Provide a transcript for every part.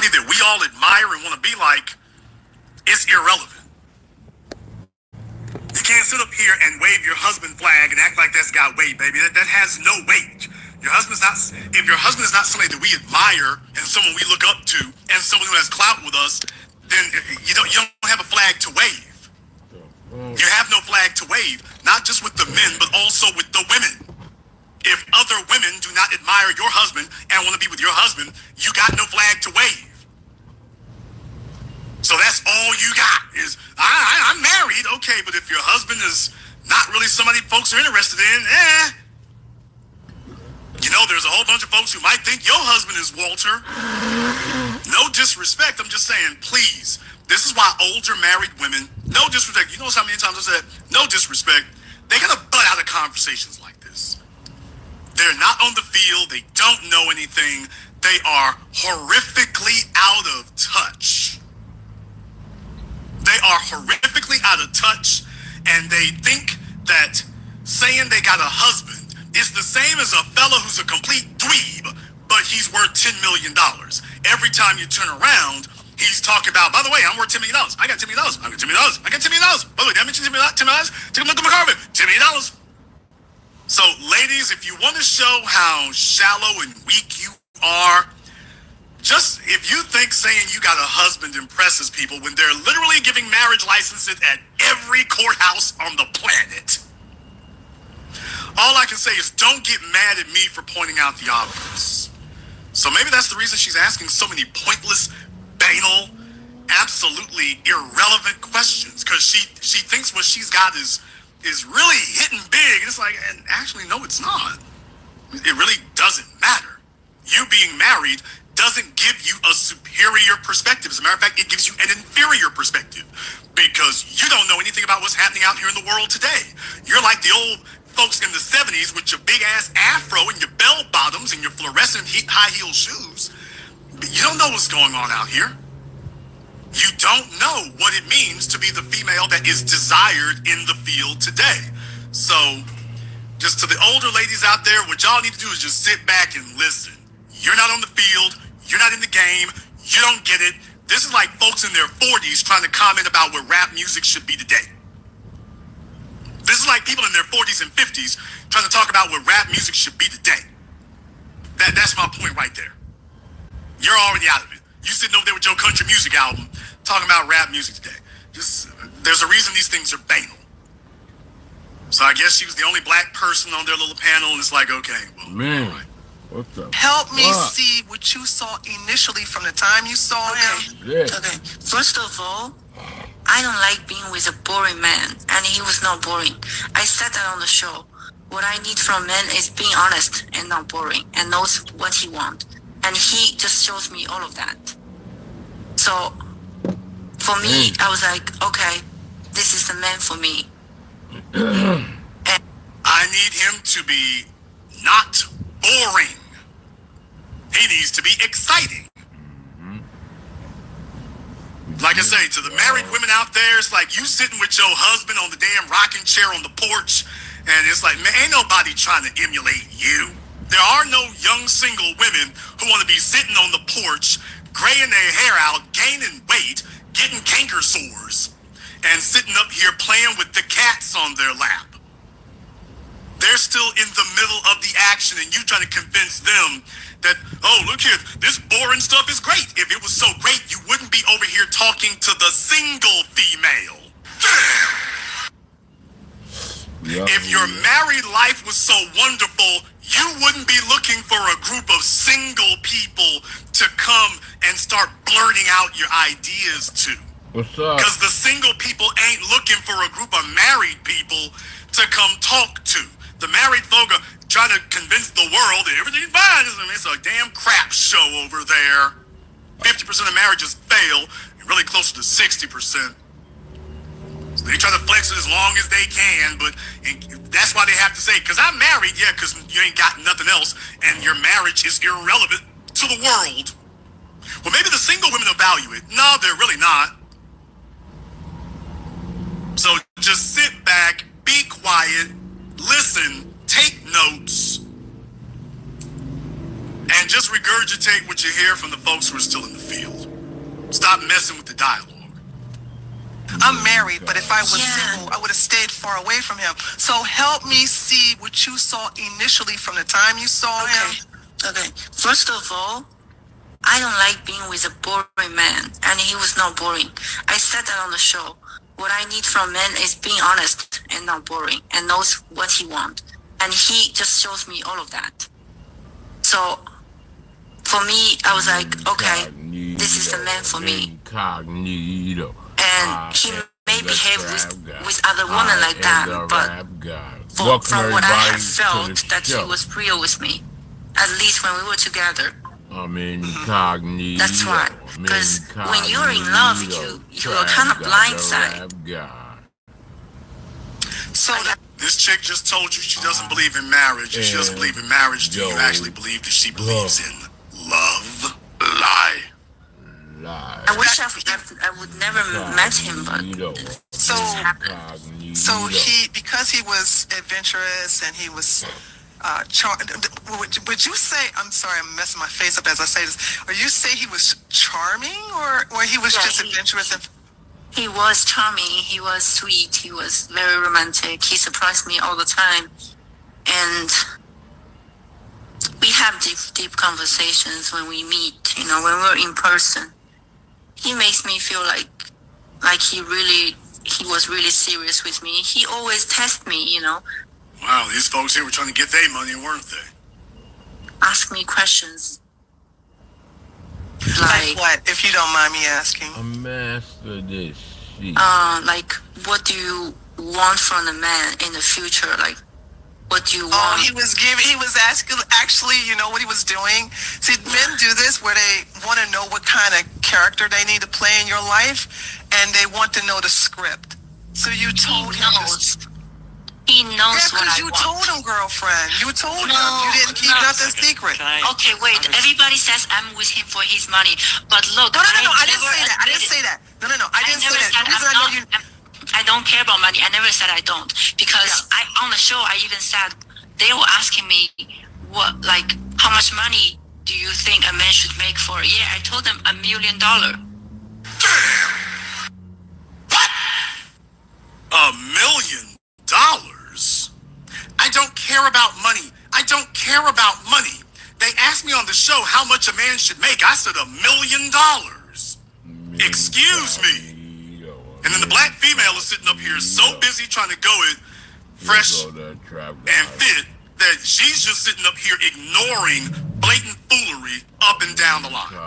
somebody that we all admire and want to be like, it's irrelevant. You can't sit up here and wave your husband flag and act like that's got weight, baby. That has no weight. Your husband's not. If your husband is not somebody that we admire and someone we look up to and someone who has clout with us, then you don't have a flag to wave. You have no flag to wave, not just with the men, but also with the women. If other women do not admire your husband and want to be with your husband, you got no flag to wave. So that's all you got is, I'm married, okay, but if your husband is not really somebody folks are interested in, you know, there's a whole bunch of folks who might think your husband is Walter. No disrespect, I'm just saying, please. This is why older married women, no disrespect, you know how many times I said, no disrespect, they gotta butt out of conversations like this. They're not on the field, they don't know anything, they are horrifically out of touch. They are horrifically out of touch, and they think that saying they got a husband is the same as a fella who's a complete dweeb, but he's worth $10 million. Every time you turn around, he's talking about, by the way, I'm worth $10 million. I got $10 million. I got $10 million. I got $10 million. By the way, did I mention $10 million? Take a look at my carpet. $10 million. So, ladies, if you want to show how shallow and weak you are, just if you think saying you got a husband impresses people when they're literally giving marriage licenses at every courthouse on the planet, all I can say is don't get mad at me for pointing out the obvious. So maybe that's the reason she's asking so many pointless, banal, absolutely irrelevant questions, because she thinks what she's got is really hitting big. It's like, and actually, no, it's not. It really doesn't matter. You being married doesn't give you a superior perspective. As a matter of fact, it gives you an inferior perspective, because you don't know anything about what's happening out here in the world today. You're like the old folks in the 70s with your big ass afro and your bell bottoms and your fluorescent high heel shoes. You don't know what's going on out here. You don't know what it means to be the female that is desired in the field today. So just to the older ladies out there, what y'all need to do is just sit back and listen. You're not on the field. You're not in the game. You don't get it. This is like folks in their 40s trying to comment about what rap music should be today. This is like people in their 40s and 50s trying to talk about what rap music should be today. That's my point right there. You're already out of it. You sitting over there with your country music album talking about rap music today. There's a reason these things are banal. So I guess she was the only black person on their little panel, and it's like, okay, well, man. all right. What the Help me fuck? see what you saw initially from the time you saw him. Yeah. Okay, first of all, I don't like being with a boring man, and he was not boring. I said that on the show. What I need from a man is being honest and not boring, and knows what he wants. And he just shows me all of that. So, for me, I was like, okay, this is the man for me. I need him to be not boring. He needs to be exciting. Like I say, to the married women out there, it's like you sitting with your husband on the damn rocking chair on the porch, and it's like, man, ain't nobody trying to emulate you. There are no young single women who want to be sitting on the porch, graying their hair out, gaining weight, getting canker sores, and sitting up here playing with the cats on their lap. They're still in the middle of the action, and you trying to convince them that, oh, look here, this boring stuff is great. If it was so great, you wouldn't be over here talking to the single female. Yeah. If your married life was so wonderful, you wouldn't be looking for a group of single people to come and start blurting out your ideas to. What's up? Because the single people ain't looking for a group of married people to come talk to. The married folk are trying to convince the world that everything's fine. It's a damn crap show over there. 50% of marriages fail, and really closer to 60%. So they try to flex it as long as they can, but that's why they have to say, because I'm married, yeah, because you ain't got nothing else, and your marriage is irrelevant to the world. Well, maybe the single women will value it. No, they're really not. So just sit back, be quiet, listen, take notes, and just regurgitate what you hear from the folks who are still in the field. Stop messing with the dialogue. I'm married, but if I was Yeah. single, I would have stayed far away from him. So help me see what you saw initially from the time you saw him. Okay. First of all, I don't like being with a boring man, and he was not boring. I said that on the show. What I need from men is being honest and not boring, and knows what he wants. And he just shows me all of that. So, for me, I was like, okay, this is the man for me. Incognito. And he may behave with other women like that, but from what I have felt, that he was real with me. At least when we were together. I'm incognito. That's right. Because when you're in love, you are kind of blindsided. So This chick just told you she doesn't believe in marriage. If she doesn't believe in marriage, do you actually believe that she believes in love? Lie. I wish I would never met him, but So, it happened. so he, because he was adventurous and he was would you say, I'm sorry, I'm messing my face up as I say this, or you say he was charming, or he was just adventurous? And He was charming, he was sweet, he was very romantic, he surprised me all the time. And we have deep conversations when we meet, when we're in person. He makes me feel like he was really serious with me. He always tests me, Wow, these folks here were trying to get their money, weren't they? ask me questions. like what, if you don't mind me asking? I master this shit. Like, what do you want from a man in the future? Like, what do you want? Oh, he was asking, actually, you know what he was doing? See, men do this where they want to know what kind of character they need to play in your life, and they want to know the script. So you told him this. He knows what I you want. told him, girlfriend. You told him. No, You didn't keep no. nothing secret. Okay, wait. Everybody says I'm with him for his money, but look, No, I didn't never say that. I didn't admitted- say that. No. I didn't say never that. said The reason I'm I know not- you. I don't care about money. I never said I don't, because Yeah. on the show I even said they were asking me how much money do you think a man should make for a year? I told them $1 million. $1 million? I don't care about money. I don't care about money. They asked me on the show how much a man should make. I said $1 million. Excuse me. And then the black female is sitting up here so busy trying to go it fresh and fit that she's just sitting up here ignoring blatant foolery up and down the line.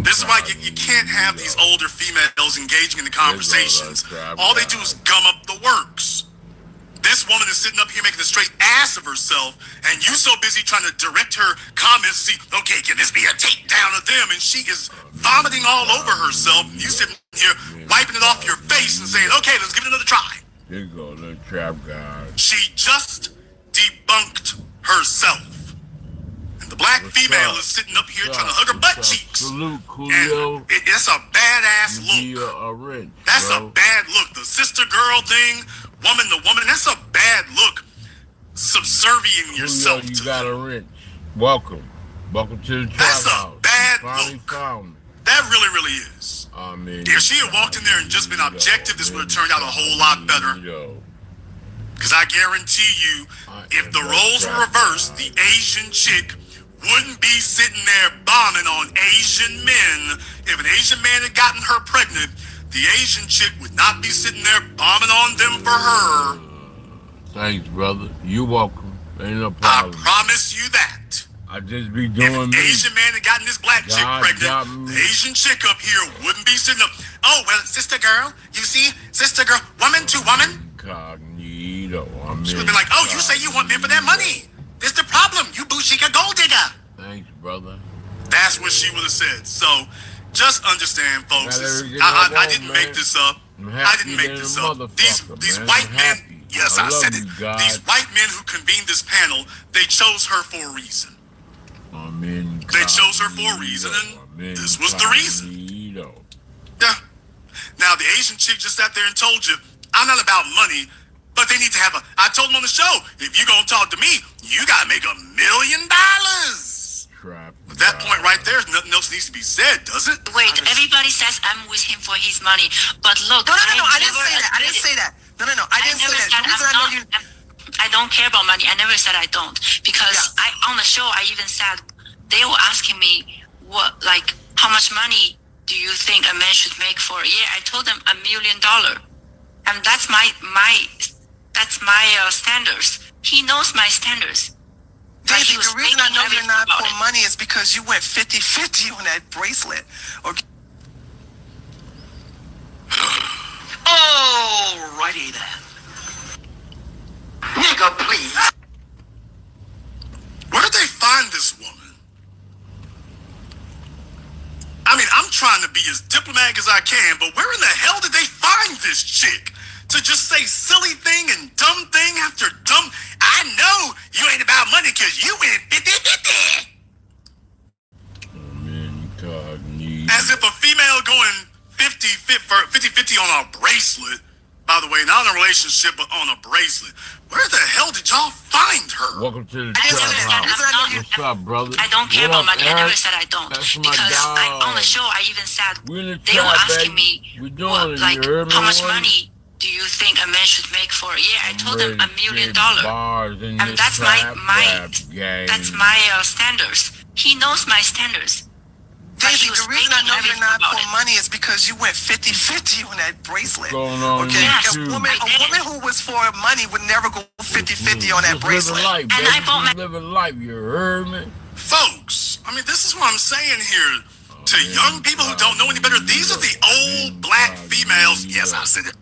This is why you can't have these older females engaging in the conversations. All they do is gum up the works. This woman is sitting up here making a straight ass of herself, and you so busy trying to direct her comments to see, okay, can this be a takedown of them? And she is vomiting all over herself, and you sitting here wiping it off your face and saying, okay, let's give it another try. Here goes the trap guy. She just debunked herself. And the black female is sitting up here trying to hug her butt cheeks. Salute, Coolio. And it's a badass look. That's a bad look. The sister girl thing, woman to woman, that's a bad look. Subservient yourself you to got a wrench. Welcome to the trap That's a house. bad Finally look. found me. That really is. If she had walked in there and just been objective, this would have turned out a whole lot better. Because I guarantee you, if the roles were reversed, the Asian chick wouldn't be sitting there bombing on Asian men. If an Asian man had gotten her pregnant, the Asian chick would not be sitting there bombing on them for her. Thanks, brother. You're welcome. Ain't no I problem. promise you that. I just be If doing an me. Asian man had gotten this black chick God pregnant, got me. the Asian chick up here wouldn't be sitting up. Oh, well, sister girl, you see? Sister girl, woman to woman. Incognito. She would have been like, oh, you say you want men for their money. This the problem. You bushika gold digger. Thanks, brother. That's what she would have said. So just understand, folks. Got everything I I want, didn't man. make this up. I'm I happy didn't make than this a up. These motherfucker, man. white I'm men, happy. yes, I I love said you, it. God. These white men who convened this panel, they chose her for a reason. They chose her for a reason, and this was the reason. Yeah. Now, the Asian chick just sat there and told you, I'm not about money. But they need to have I told them on the show, if you're going to talk to me, you got to make $1 million. At that point right there, nothing else needs to be said, does it? Wait, everybody says I'm with him for his money. But look, No, I didn't say that. I didn't say that. No, I didn't say that. The reason I know you... I don't care about money. I never said I don't. Because on the show, I even said, they were asking me, how much money do you think a man should make for a year? I told them $1 million. And that's my standards. He knows my standards. Daisy, the reason I know you're not for money is because you went 50-50 on that bracelet. Okay. Alrighty then. Nigga, please. Where did they find this woman? I mean, I'm trying to be as diplomatic as I can, but where in the hell did they find this chick? To just say silly thing and dumb thing after dumb. I know you ain't about money because you went 50-50. As if a female going 50-50 on a bracelet. By the way, not in a relationship, but on a bracelet. Where the hell did y'all find her? Welcome to the trap house. What's up, brother? I don't care about money. I never said I don't. That's my because dog. on the show, I even said, they trap, were asking baby. me, We doing it, you heard me, how much boy? money do you think a man should make for a year? I told them $1 million. And that's my standards. He knows my standards. Daisy, the reason I know you're not for money is because you went 50-50 on that bracelet. Okay, Yes, a woman who was for money would never go 50-50 on that bracelet. Life, and I bought my living life, you heard me? Folks, I mean, this is what I'm saying here to young people who don't know any better. These are the old black females. Yes, I said it.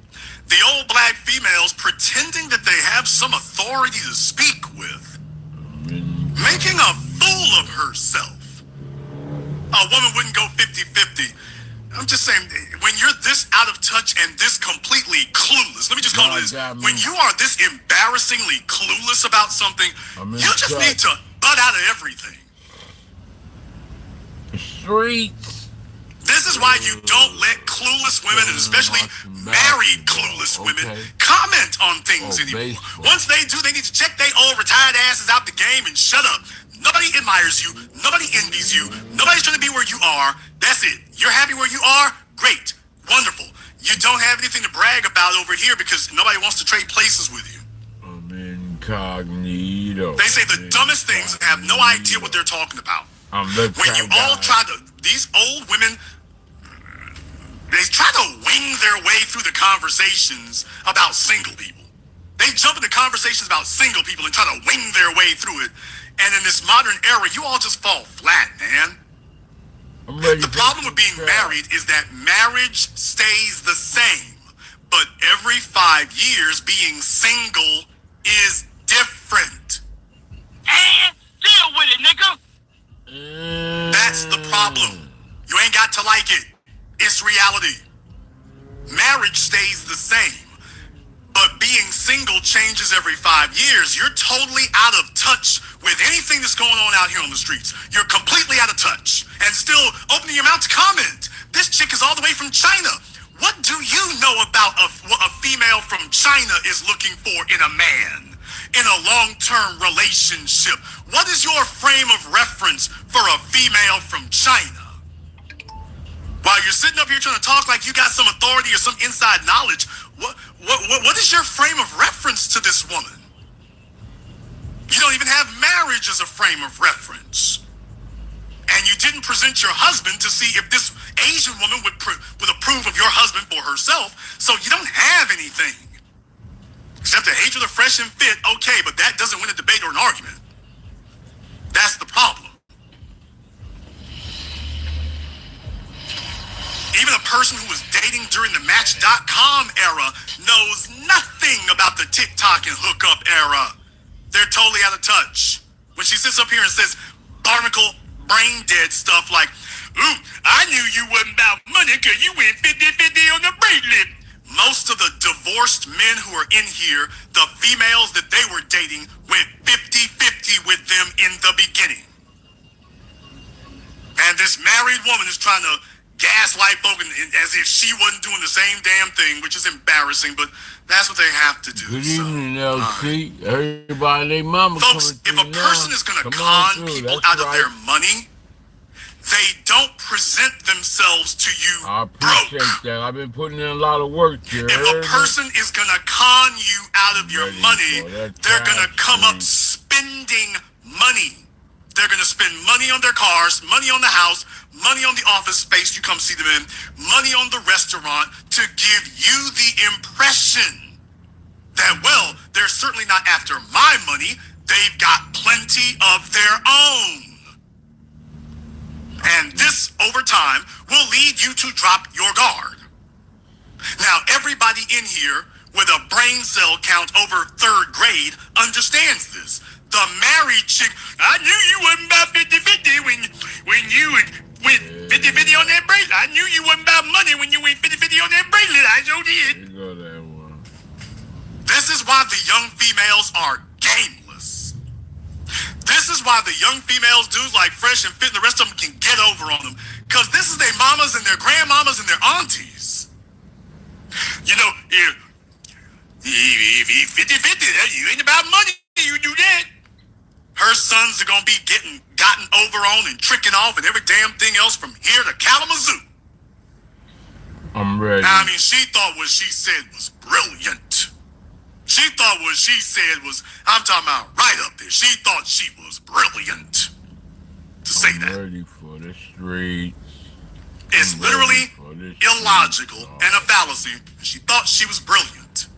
The old black females pretending that they have some authority to speak with, making a fool of herself. A woman wouldn't go 50-50. I'm just saying, when you're this out of touch and this completely clueless, let me just call it this. When you are this embarrassingly clueless about something, you just need to butt out of everything. Streets. This is why you don't let clueless women, and especially married clueless women, comment on things anymore. Once they do, they need to check their old retired asses out the game and shut up. Nobody admires you. Nobody envies you. Nobody's trying to be where you are. That's it. You're happy where you are? Great. Wonderful. You don't have anything to brag about over here because nobody wants to trade places with you. I'm incognito. They say the dumbest things and have no idea what they're talking about. When you all try to, these old women, they try to wing their way through the conversations about single people. They jump into conversations about single people and try to wing their way through it. And in this modern era, you all just fall flat, man. The problem with being married is that marriage stays the same, but every 5 years, being single is different. And deal with it, nigga. That's the problem. You ain't got to like it. It's reality. Marriage stays the same, but being single changes every 5 years. You're totally out of touch with anything that's going on out here on the streets. You're completely out of touch and still opening your mouth to comment. This chick is all the way from China. What do you know about what a female from China is looking for in a man, in a long-term relationship? What is your frame of reference for a female from China? While you're sitting up here trying to talk like you got some authority or some inside knowledge, what is your frame of reference to this woman? You don't even have marriage as a frame of reference. And you didn't present your husband to see if this Asian woman would approve of your husband for herself, so you don't have anything. Except the hatred of fresh and fit, okay, but that doesn't win a debate or an argument. That's the problem. Even a person who was dating during the Match.com era knows nothing about the TikTok and hookup era. They're totally out of touch. When she sits up here and says barnacle brain dead stuff like, ooh, I knew you wasn't about money because you went 50-50 on the bracelet. Most of the divorced men who are in here, the females that they were dating went 50-50 with them in the beginning. And this married woman is trying to gaslight folk as if she wasn't doing the same damn thing, which is embarrassing, but that's what they have to do. Good so, evening, LT. Everybody, they mama folks, if a person is going to con people out of their money, they don't present themselves to you I appreciate broke. that. I've been putting in a lot of work here. If a person is going to con you out of your money, they're going to come up spending money. They're going to spend money on their cars, money on the house, money on the office space you come see them in, money on the restaurant to give you the impression that, well, they're certainly not after my money. They've got plenty of their own. And this, over time, will lead you to drop your guard. Now, everybody in here with a brain cell count over 3rd grade understands this. The married chick, I knew you wasn't about 50-50 when you went 50-50 on that bracelet. I knew you wasn't about money when you went 50-50 on that bracelet. I sure did. You go that one. This is why the young females are gameless. This is why the young females, dudes like Fresh and Fit and the rest of them can get over on them. Because this is their mamas and their grandmamas and their aunties. You know, if 50-50, you ain't about money, you do that. Her sons are going to be gotten over on and tricking off and every damn thing else from here to Kalamazoo. I'm ready. Now, I mean, she thought what she said was brilliant. She thought what she said was, I'm talking about right up there. She thought she was brilliant to say that. Ready for the streets. It's literally illogical and a fallacy. She thought she was brilliant.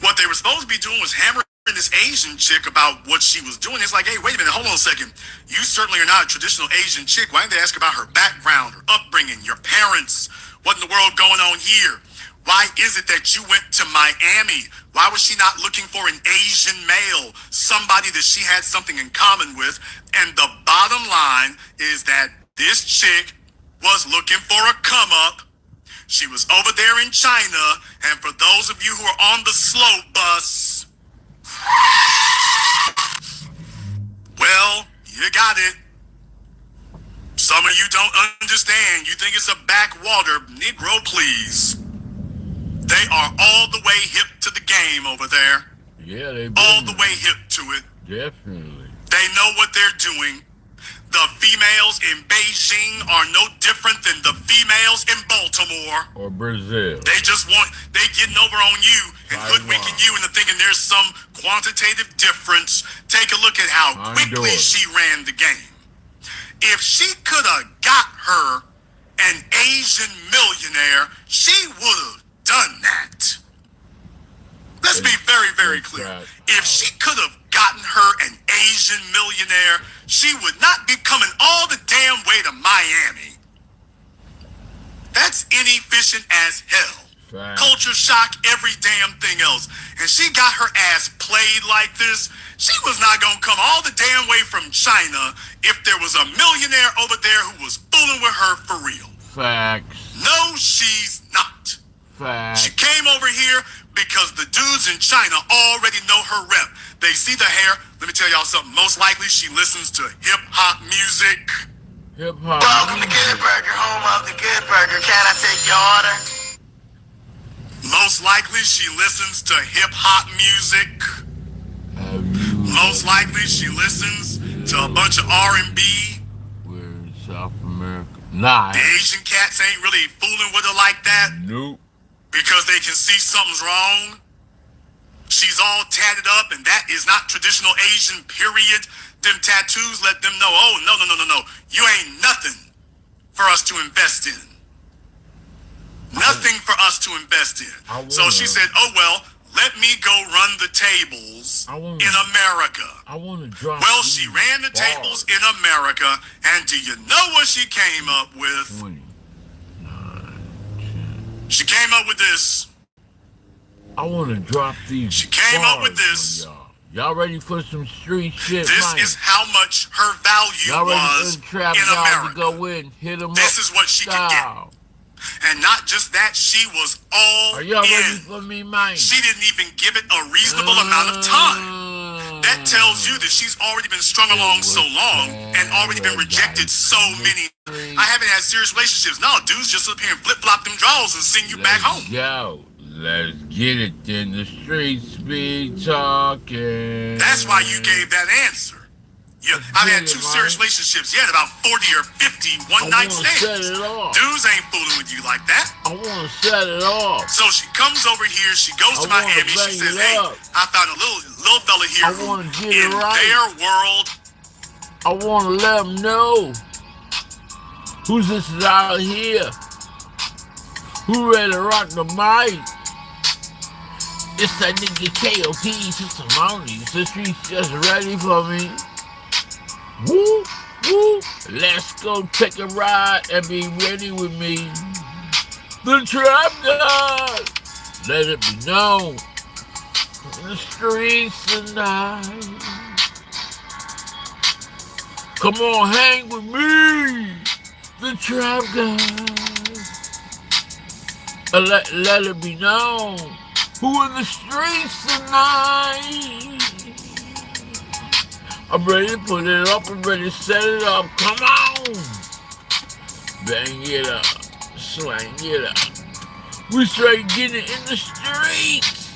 What they were supposed to be doing was hammering this Asian chick about what she was doing. It's like, hey, wait a minute, hold on a second. You certainly are not a traditional Asian chick. Why didn't they ask about her background, her upbringing, your parents? What in the world going on here? Why is it that you went to Miami? Why was she not looking for an Asian male, somebody that she had something in common with? And the bottom line is that this chick was looking for a come up. She was over there in China. And for those of you who are on the slow bus, well, you got it. Some of you don't understand. You think it's a backwater. Negro, please. They are all the way hip to the game over there. Yeah, they've been all the way hip to it. Definitely. They know what they're doing. The females in Beijing are no different than the females in Baltimore. Or Brazil. They getting over on you and hoodwinking you into thinking there's some quantitative difference. Take a look at how quickly she ran the game. If she could have got her an Asian millionaire, she would have done that. Let's be very, very clear. If she could have gotten her an Asian millionaire, she would not be coming all the damn way to Miami. That's inefficient as hell. Fact. Culture shock, every damn thing else. And she got her ass played like this. She was not going to come all the damn way from China if there was a millionaire over there who was fooling with her for real. Facts. No, she's not. Facts. She came over here because the dudes in China already know her rep. They see the hair. Let me tell y'all something. Most likely she listens to hip-hop music. Hip-hop. Welcome to Good Burger, home of the Good Burger. Can I take your order? Most likely she listens to hip-hop music. Most likely she listens to a bunch of R&B. We're in South America. Nah. The Asian cats ain't really fooling with her like that. Nope. Because they can see something's wrong. She's all tatted up, and that is not traditional Asian, period. Them tattoos let them know, oh, no. You ain't nothing for us to invest in. Nothing for us to invest in. So she said, oh, well, let me go run the tables in America. I want to drop. Well, she ran the tables in America, and do you know what she came up with? 20, 9, 10. She came up with this. I want to drop these. She came up with this. Y'all ready for some street shit? This is how much her value was in America. Go in, hit them this up. Is what she could get. And not just that, she was all Are y'all in. ready for me, man? She didn't even give it a reasonable amount of time. That tells you that she's already been strung along so long and already been rejected so many. I I haven't had serious relationships. No, dudes just up here and flip-flop them draws and send you back home. Yo, let's get it then. The streets be talking. That's why you gave that answer. Yeah, I've had 2 serious relationships. You had about 40 or 50 one-night stands. Set it off. Dudes ain't fooling with you like that. I want to set it off. So she comes over here. She goes to Miami. She says, "Hey, I found a little fella here I wanna who, get it in right. their world, I want to let them know who's this out here. Who ready to rock the mic? It's that nigga KOD Testimonies. The streets just ready for me. Woo, woo. Let's go take a ride and be ready with me. The Trap God. Let it be known in the streets tonight. Come on, hang with me. The Trap God. Let it be known who in the streets tonight. I'm ready to put it up, I'm ready to set it up. Come on! Bang it up, slang it up. We straight get it in the streets.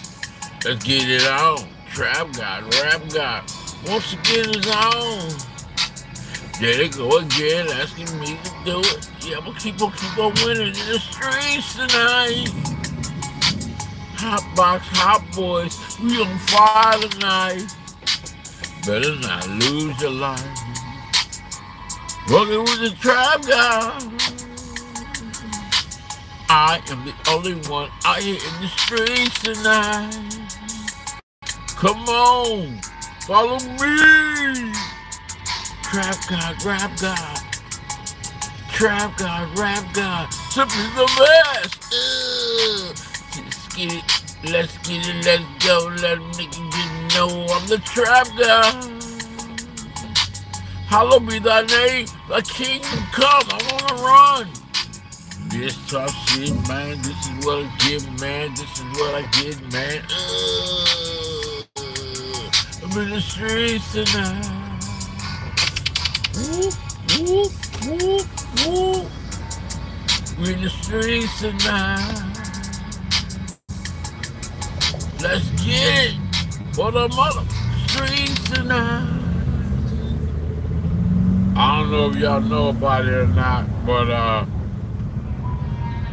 Let's get it on. Trap God, rap God wants to get his own. There they go again, asking me to do it. Yeah, I'm gonna keep on winning in the streets tonight. Hot box, hot boys, we on fire tonight. Better not lose your life. Working with the Trap God. I am the only one out here in the streets tonight. Come on, follow me. Trap God, rap God. Trap God, rap God. Simply the best. Let's get it, let's go. Let a nigga get know I'm the Trap God. Hallowed be thy name, thy kingdom come. I wanna run. This tough shit, man. This is what I get, man. This is what I get, man. I'm in the streets tonight. Woo, woo, woo, woo. We in the streets tonight. Let's get it for the mother streets tonight. I don't know if y'all know about it or not, but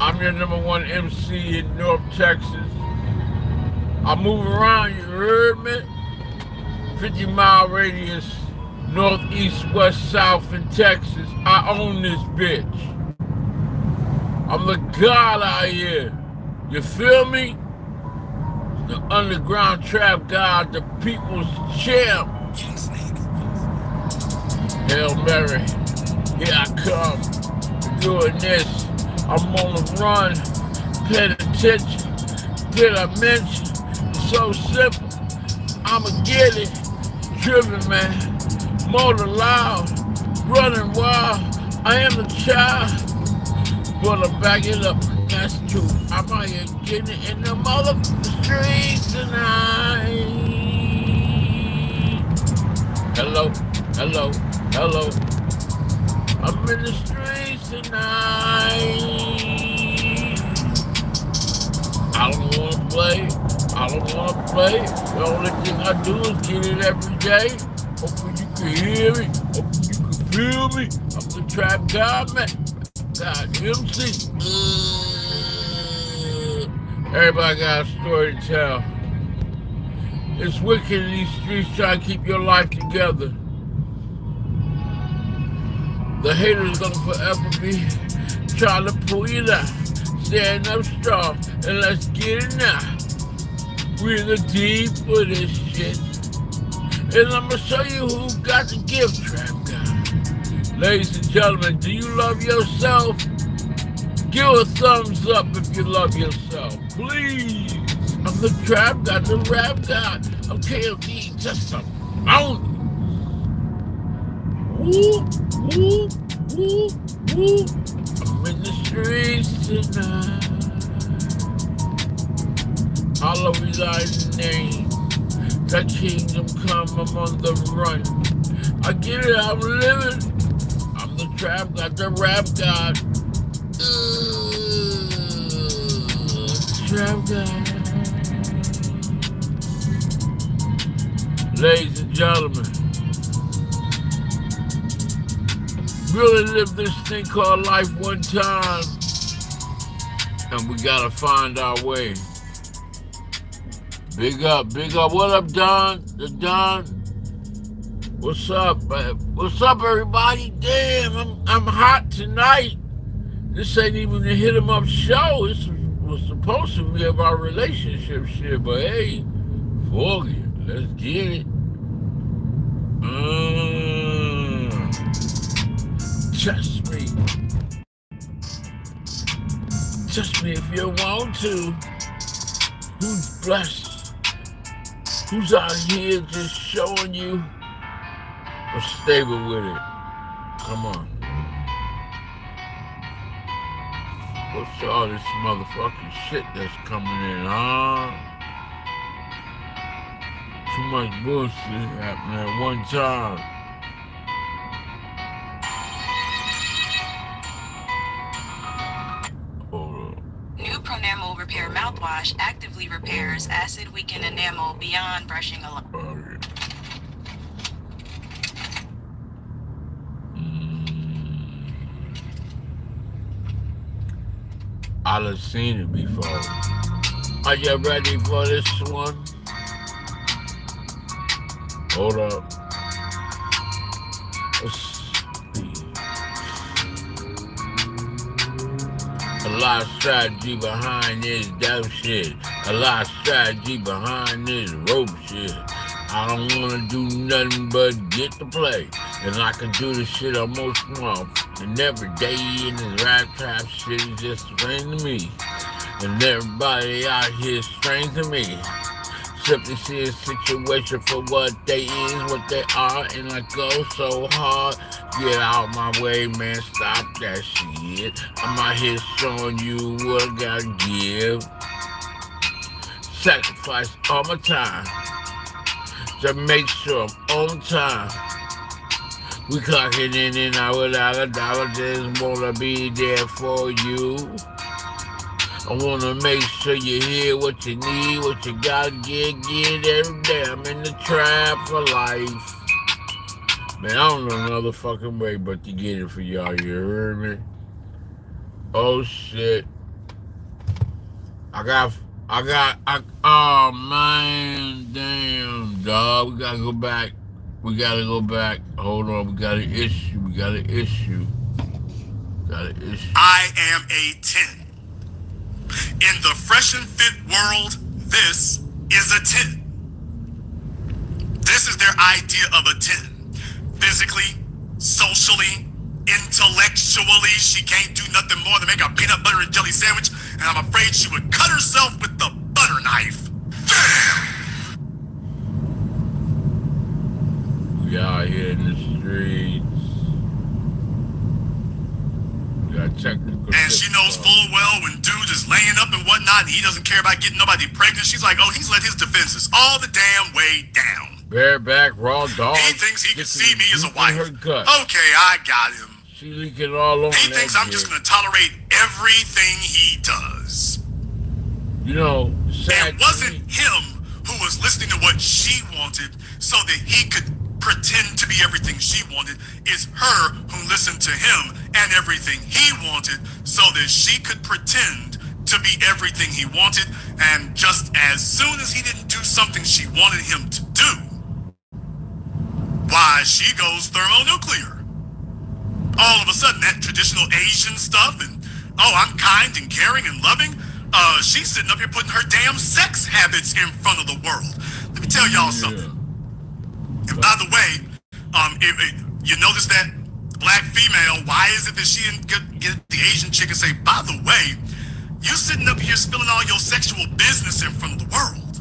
I'm your #1 MC in North Texas. I move around, you heard me? 50-mile radius, north, east, west, south in Texas. I own this bitch. I'm the god out here. You feel me? The underground trap god, the people's champ. Hail Mary, here I come, doing this. I'm on the run, pay attention, did I mention? It's so simple, I'ma get it, driven man, motor loud, running wild, I am the child, but I back it up, that's true, I'm out here getting it in the motherfucking streets tonight. Hello, hello, hello. I'm in the streets tonight. I don't wanna play. I don't wanna play. The only thing I do is get it every day. Hopefully you can hear me. Hopefully you can feel me. I'm the Trap God, man. God, MC. Everybody got a story to tell. It's wicked in these streets trying to keep your life together. The haters gonna forever be trying to pull you down. Stand up strong and let's get it now. We're in the deep of this shit. And I'm gonna show you who got the gift, Trap God. Ladies and gentlemen, do you love yourself? Give a thumbs up if you love yourself, please. I'm the Trap God, the Rap God. I'm KOD Testimonies. Woo, woo, woo, woo. I'm in the streets tonight. Hallowed be thy name. Thy kingdom come, I'm on the run. I get it, I'm living. I'm the Trap got the rap god. Trap god. Ladies and gentlemen, really live this thing called life one time, and we gotta find our way. Big up, big up. What up, Don? The Don. What's up? What's up, everybody? Damn, I'm hot tonight. This ain't even a hit 'em up show. This was supposed to be about relationship shit, but hey, fuck it. Let's get it. Trust me. Trust me if you want to. Who's blessed? Who's out here just showing you or stable with it? Come on. What's all this motherfucking shit that's coming in, huh? Too much bullshit happening at one time. New Pronamel Repair Mouthwash actively repairs acid-weakened enamel beyond brushing alone. I've seen it before. Are you ready for this one? Hold up. Let's see. A lot of strategy behind this dope shit. A lot of strategy behind this rope shit. I don't wanna do nothing but get to play. And I can do this shit almost month. And every day in this rap trap shit is just strange to me. And everybody out here is strange to me. Simply see a situation for what they is, what they are, and I go so hard. Get out my way, man, stop that shit. I'm out here showing you what I gotta give. Sacrifice all my time to make sure I'm on time. We clocking in and out without a dollar, just wanna be there for you. I wanna make sure you hear what you need, what you gotta get every day. I'm in the trap for life. Man, I don't know another fucking way but to get it for y'all, you heard me? Oh shit. Oh man, damn, dog. We gotta go back. Hold on, we got an issue. I am a 10. In the fresh and fit world, this is a 10. This is their idea of a 10. Physically, socially, intellectually, she can't do nothing more than make a peanut butter and jelly sandwich, and I'm afraid she would cut herself with the butter knife. Damn! We out here in the streets. We got technical. And she knows full well when dude is laying up and whatnot, and he doesn't care about getting nobody pregnant. She's like, oh, he's let his defenses all the damn way down. Bareback, raw dog. He thinks he can see me as a wife. Okay, I got him. She leaking all over. He thinks I'm just going to tolerate everything he does. You know, it wasn't him who was listening to what she wanted so that he could pretend to be everything she wanted. It's her who listened to him and everything he wanted so that she could pretend to be everything he wanted. And just as soon as he didn't do something she wanted him to do, why, she goes thermonuclear. All of a sudden, that traditional Asian stuff and, oh, I'm kind and caring and loving, she's sitting up here putting her damn sex habits in front of the world. Let me tell y'all something. And by the way, you notice that black female, why is it that she didn't get the Asian chick and say, by the way, you sitting up here spilling all your sexual business in front of the world?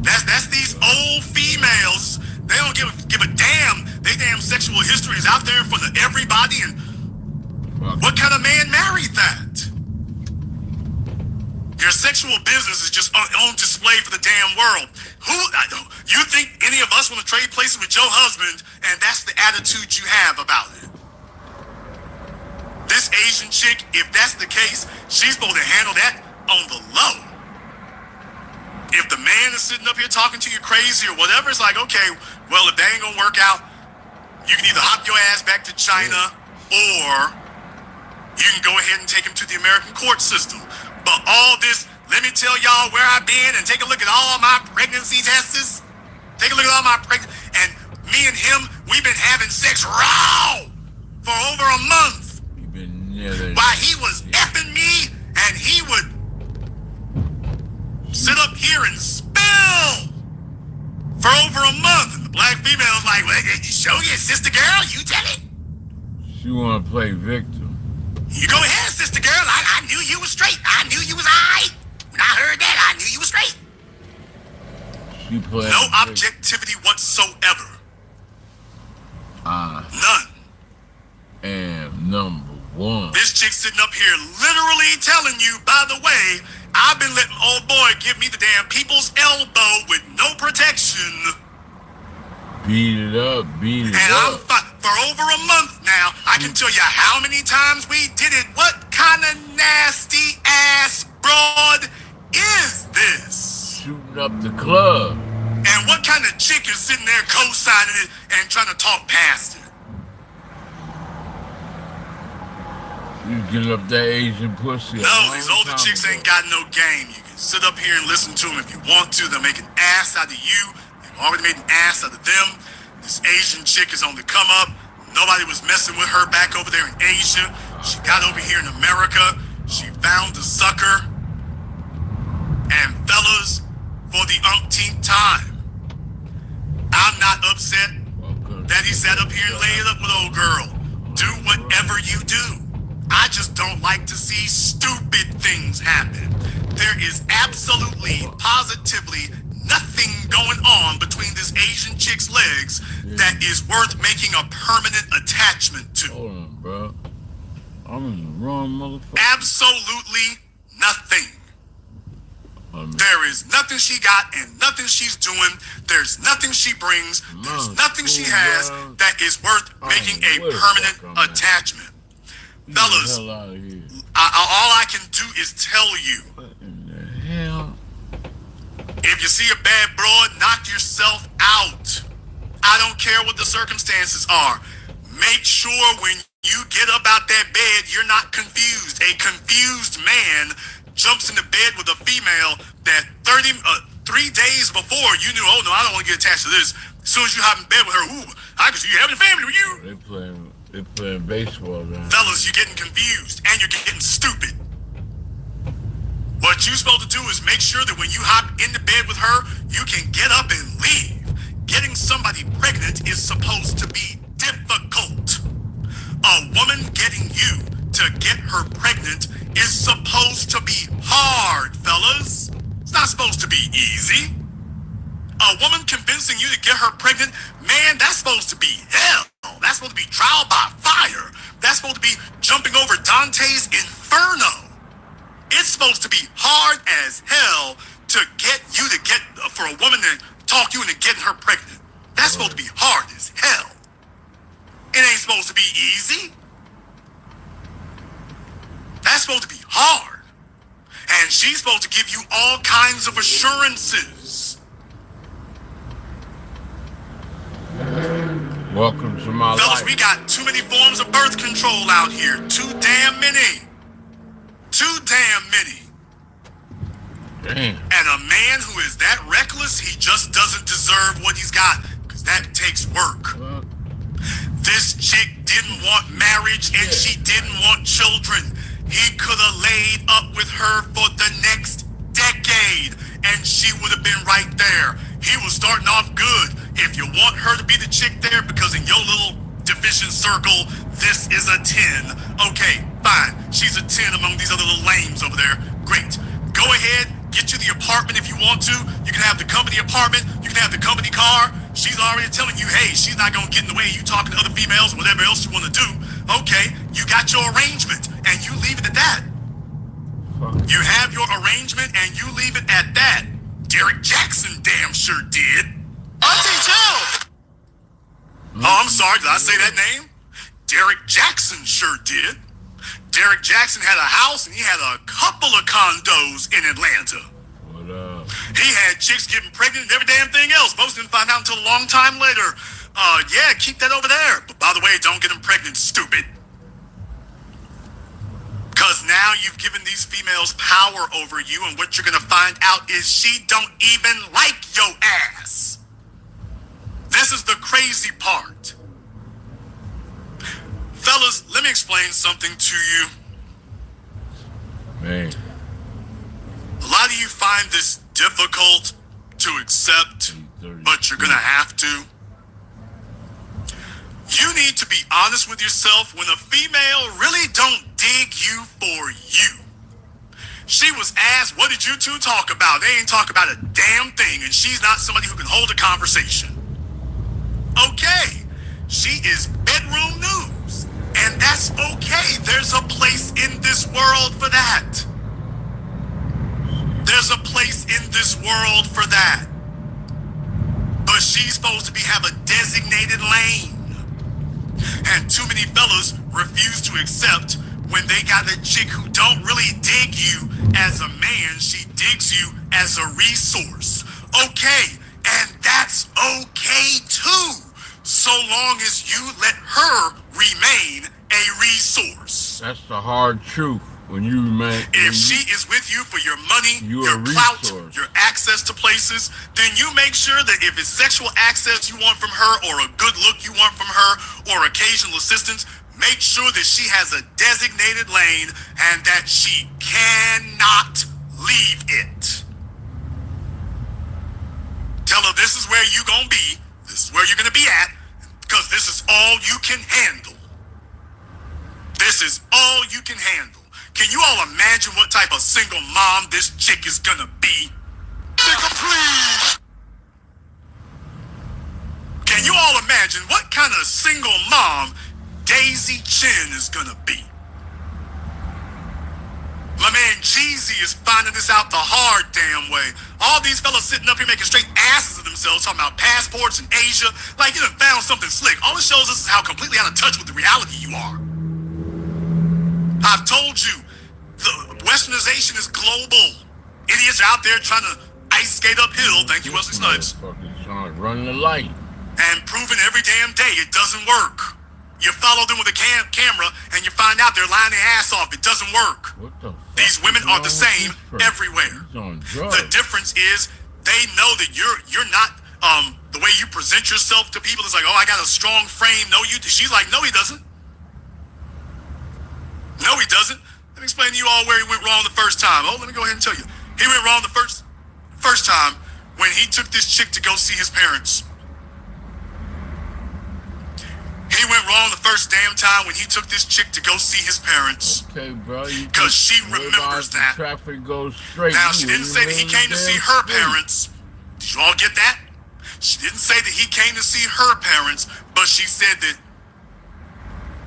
That's these old females. They don't give a damn. Their damn sexual history is out there in front of everybody. And what kind of man married that? Your sexual business is just on display for the damn world. You think any of us want to trade places with your husband, and that's the attitude you have about it? Asian chick, if that's the case, she's supposed to handle that on the low. If the man is sitting up here talking to you crazy or whatever, it's like, okay, well, if that ain't gonna work out, you can either hop your ass back to China or you can go ahead and take him to the American court system. But all this, let me tell y'all where I've been and take a look at all my pregnancy tests. Take a look at all my and me and him, we've been having sex raw for over a month. While he was effing me and he would sit up here and spill for over a month. And the black female was like, well, you show your sister girl, you tell it. She wanna play victim. You go ahead, sister girl. I knew you was straight. I knew you was alright. When I heard that, I knew you was straight. She played no objectivity whatsoever. None. And number one. This chick sitting up here literally telling you, by the way, I've been letting old boy give me the damn people's elbow with no protection. Beat it up. And I'm for over a month now. I can tell you how many times we did it. What kind of nasty ass broad is this? Shooting up the club. And what kind of chick is sitting there co-signing it and trying to talk past it? You get up that Asian pussy. No, these older chicks ain't got no game. You can sit up here and listen to them if you want to. They'll make an ass out of you. They've already made an ass out of them. This Asian chick is on the come up. Nobody was messing with her back over there in Asia. She got over here in America. She found the sucker. And fellas, for the umpteenth time, I'm not upset that he sat up here and laid up with old girl. Do whatever you do. I just don't like to see stupid things happen. There is absolutely, positively nothing going on between this Asian chick's legs that is worth making a permanent attachment to. Hold on, bro. I'm in the wrong motherfucker. Absolutely nothing. There is nothing she got and nothing she's doing. There's nothing she brings. There's nothing she has that is worth making a permanent attachment. Fellas, all I can do is tell you. What in the hell? If you see a bad broad, knock yourself out. I don't care what the circumstances are. Make sure when you get up out that bed, you're not confused. A confused man jumps into bed with a female that 3 days before you knew, oh no, I don't want to get attached to this. As soon as you hop in bed with her, ooh, I can see you having a family with you. They playing baseball now. Fellas, you're getting confused and you're getting stupid. What you're supposed to do is make sure that when you hop into bed with her, you can get up and leave. Getting somebody pregnant is supposed to be difficult. A woman getting you to get her pregnant is supposed to be hard, fellas. It's not supposed to be easy. A woman convincing you to get her pregnant, man, that's supposed to be hell. That's supposed to be trial by fire. That's supposed to be jumping over Dante's Inferno. It's supposed to be hard as hell to get you to get, for a woman to talk you into getting her pregnant. That's supposed to be hard as hell. It ain't supposed to be easy. That's supposed to be hard. And she's supposed to give you all kinds of assurances. Welcome to my Fellas, life. we got too many forms of birth control out here. Too damn many. Too damn many. Damn. And a man who is that reckless, he just doesn't deserve what he's got, because that takes work. This chick didn't want marriage and she didn't want children. He could have laid up with her for the next decade and she would have been right there. He was starting off good. If you want her to be the chick there because in your little division circle, this is a 10. Okay, fine. She's a 10 among these other little lames over there. Great. Go ahead, get you the apartment if you want to. You can have the company apartment. You can have the company car. She's already telling you, hey, she's not going to get in the way of you talking to other females or whatever else you want to do. Okay, you got your arrangement and you leave it at that. You have your arrangement and you leave it at that. Derek Jackson damn sure did. Auntie Joe! Oh, I'm sorry, did I say that name? Derek Jackson sure did. Derek Jackson had a house and he had a couple of condos in Atlanta. What up? He had chicks getting pregnant and every damn thing else. Most didn't find out until a long time later. Yeah, keep that over there. But by the way, don't get them pregnant, stupid. Because now you've given these females power over you, and what you're going to find out is she don't even like your ass. This is the crazy part. Fellas, let me explain something to you. Man. A lot of you find this difficult to accept, but you're going to have to. You need to be honest with yourself when a female really don't dig you for you. She was asked, what did you two talk about? They ain't talk about a damn thing, and she's not somebody who can hold a conversation. Okay, she is bedroom news, and that's okay. There's a place in this world for that. There's a place in this world for that. But she's supposed to have a designated lane. And too many fellas refuse to accept when they got a chick who don't really dig you as a man. She digs you as a resource. Okay, and that's okay too, so long as you let her remain a resource. That's the hard truth. When you remain, if she is with you for your money, your clout, your access to places, then you make sure that if it's sexual access you want from her, or a good look you want from her, or occasional assistance, make sure that she has a designated lane and that she cannot leave it. Tell her this is where you gonna be, this is where you're gonna be at, because this is all you can handle. This is all you can handle. Can you all imagine what type of single mom this chick is gonna be? Nigga, please! Can you all imagine what kind of single mom Daisy Chin is gonna be? My man Jeezy is finding this out the hard damn way. All these fellas sitting up here making straight asses of themselves, talking about passports in Asia, like you done found something slick. All it shows us is how completely out of touch with the reality you are. I've told you, the westernization is global. Idiots are out there trying to ice skate uphill, thank you, Wesley Snipes, Trying to run the light. and proving every damn day it doesn't work. You follow them with a camera and you find out they're lying their ass off. It doesn't work. What the fuck? These women are the same everywhere. The difference is they know that you're not the way you present yourself to people. It's like, oh, I got a strong frame. No, you. She's like, no, he doesn't. No, he doesn't. Let me explain to you all where he went wrong the first time. Oh, let me go ahead and tell you. He went wrong the first time when he took this chick to go see his parents. He went wrong the first damn time when he took this chick to go see his parents. Okay, bro. Because she remembers that. Traffic goes straight. Now, she didn't say that he came to see her parents. Did you all get that? She didn't say that he came to see her parents, but she said that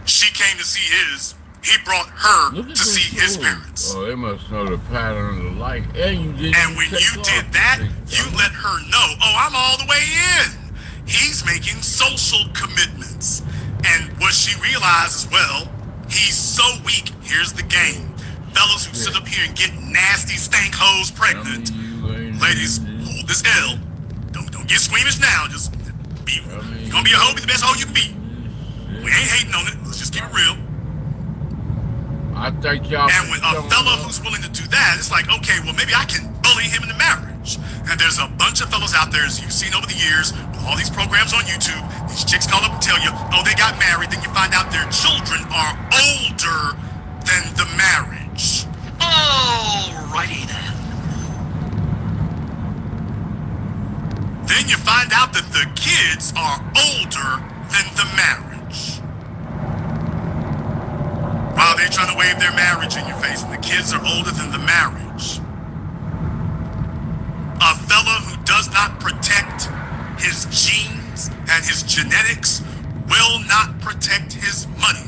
she came to see his. He brought her to see his parents. Oh, they must know the pattern of the light. And when you did that, you let her know, oh, I'm all the way in. He's making social commitments. And what she realized as well, he's so weak. Here's the game. Fellas who sit up here and get nasty stank hoes pregnant. Ladies, hold this L. Don't get squeamish now. Just be. You're gonna be a hoe, be the best hoe you can be. We ain't hating on it. Let's just keep it real. I thank y'all. And with a fella who's willing to do that, it's like, okay, well, maybe I can bully him into marriage. And there's a bunch of fellas out there, as you've seen over the years, with all these programs on YouTube, these chicks call up and tell you, oh, they got married, then you find out their children are older than the marriage. Alrighty then. Then you find out that the kids are older than the marriage. While they're trying to wave their marriage in your face, and the kids are older than the marriage. A fella who does not protect his genes and his genetics will not protect his money.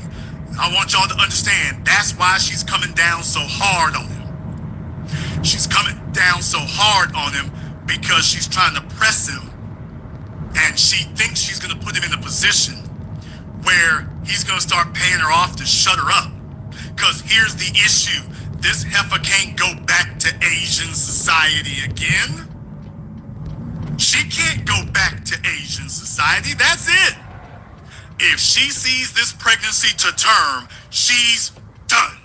I want y'all to understand, that's why she's coming down so hard on him. She's coming down so hard on him because she's trying to press him, and she thinks she's going to put him in a position where he's going to start paying her off to shut her up. Because here's the issue. This heifer can't go back to Asian society again. She can't go back to Asian society. That's it. If she sees this pregnancy to term, she's done.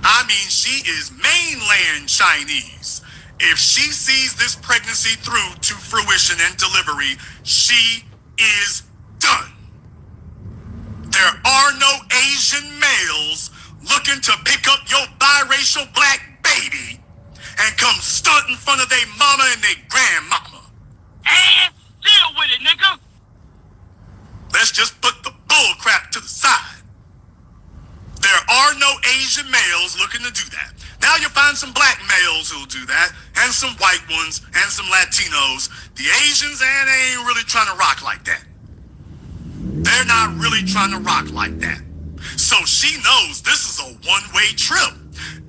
I mean, she is mainland Chinese. If she sees this pregnancy through to fruition and delivery, she is done. There are no Asian males looking to pick up your biracial black baby and come stunt in front of their mama and their grandmama. And deal with it, nigga. Let's just put the bull crap to the side. There are no Asian males looking to do that. Now you'll find some black males who'll do that, and some white ones, and some Latinos. The Asians, and they ain't really trying to rock like that. They're not really trying to rock like that. So she knows this is a one-way trip.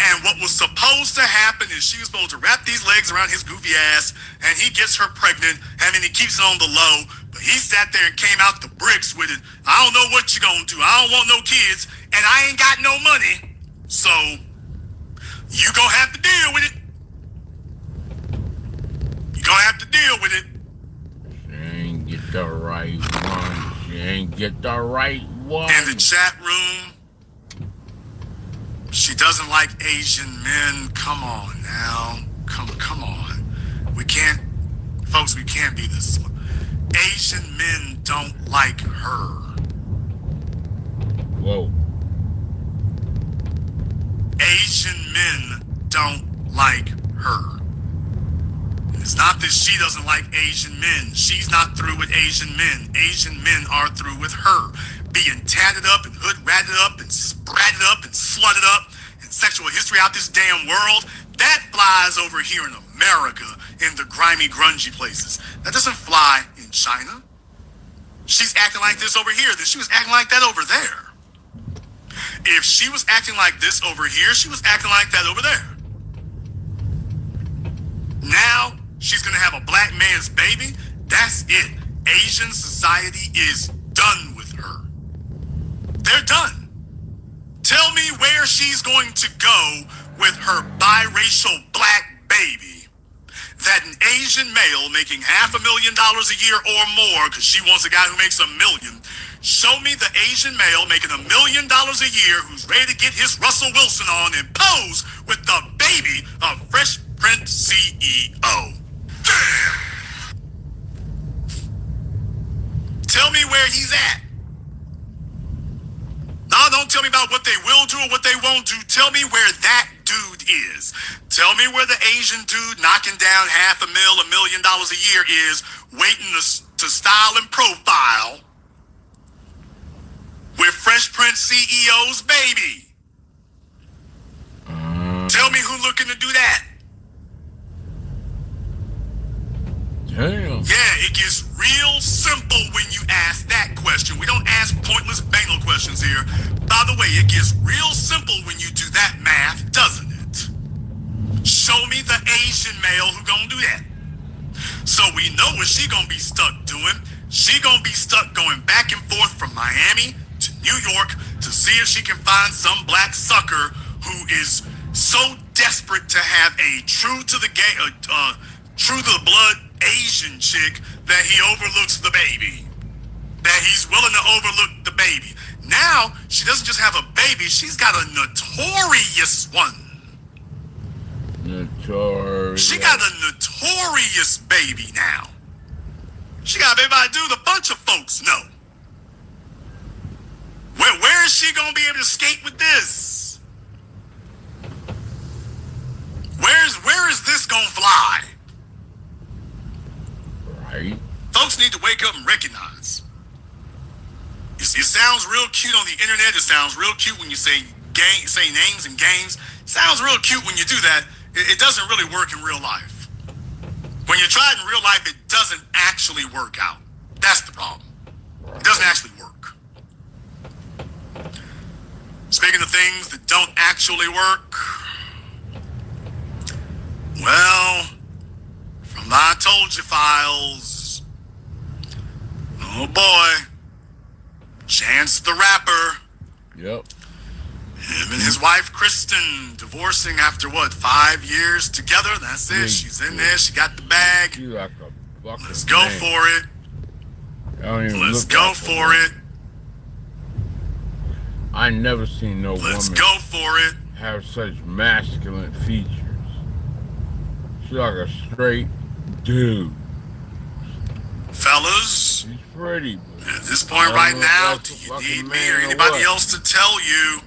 And what was supposed to happen is she was supposed to wrap these legs around his goofy ass, and he gets her pregnant, and then he keeps it on the low. But he sat there and came out the bricks with it. I don't know what you're gonna do. I don't want no kids, and I ain't got no money. So you gonna have to deal with it. You gonna have to deal with it. She ain't get the right one. She ain't get the right one. In the chat room, she doesn't like Asian men. Come on now. Come on. We can't, folks, we can't be this. Asian men don't like her. Whoa. Asian men don't like her. It's not that she doesn't like Asian men. She's not through with Asian men. Asian men are through with her. Being tatted up and hood-ratted up and spratted up and slutted up and sexual history out this damn world, that flies over here in America in the grimy, grungy places. That doesn't fly in China. She's acting like this over here, then she was acting like that over there. If she was acting like this over here, she was acting like that over there. Now, she's gonna have a black man's baby. That's it. Asian society is done with her. They're done. Tell me where she's going to go with her biracial black baby that an Asian male making $500,000 a year or more, because she wants a guy who makes $1 million. Show me the Asian male making $1 million a year who's ready to get his Russell Wilson on and pose with the baby of Fresh Prince CEO. Tell me where he's at. No, don't tell me about what they will do or what they won't do. Tell me where that dude is. Tell me where the Asian dude knocking down $500,000, $1 million a year is, waiting to style and profile with Fresh Prince CEO's baby. Tell me who's looking to do that. Damn. Yeah, it gets real simple when you ask that question. We don't ask pointless, banal questions here. By the way, it gets real simple when you do that math, doesn't it? Show me the Asian male who gonna do that. So we know what she gonna be stuck doing. She gonna be stuck going back and forth from Miami to New York to see if she can find some black sucker who is so desperate to have a true to the blood Asian chick that he overlooks the baby. That he's willing to overlook the baby. Now, she doesn't just have a baby, she's got a notorious one. Notorious. She got a notorious baby now. She got a baby by a dude a bunch of folks know. Where is she gonna be able to skate with this? Where is this gonna fly? Right. Folks need to wake up and recognize. It sounds real cute on the internet. It sounds real cute when you say names and games. It sounds real cute when you do that. It doesn't really work in real life. When you try it in real life, it doesn't actually work out. That's the problem. It doesn't actually work. Speaking of things that don't actually work, well, from the I Told You files, oh boy, Chance the Rapper Yep. Him and his wife, Kristen, divorcing after what, 5 years together? That's it. She's in there. She got the bag. She like a fucking Let's go man. for it. Let's go for it. I never seen no Let's woman go for it. have such masculine features. She's like a straight dude. Fellas, She's pretty. at this point right now, do you need me or anybody else to tell you?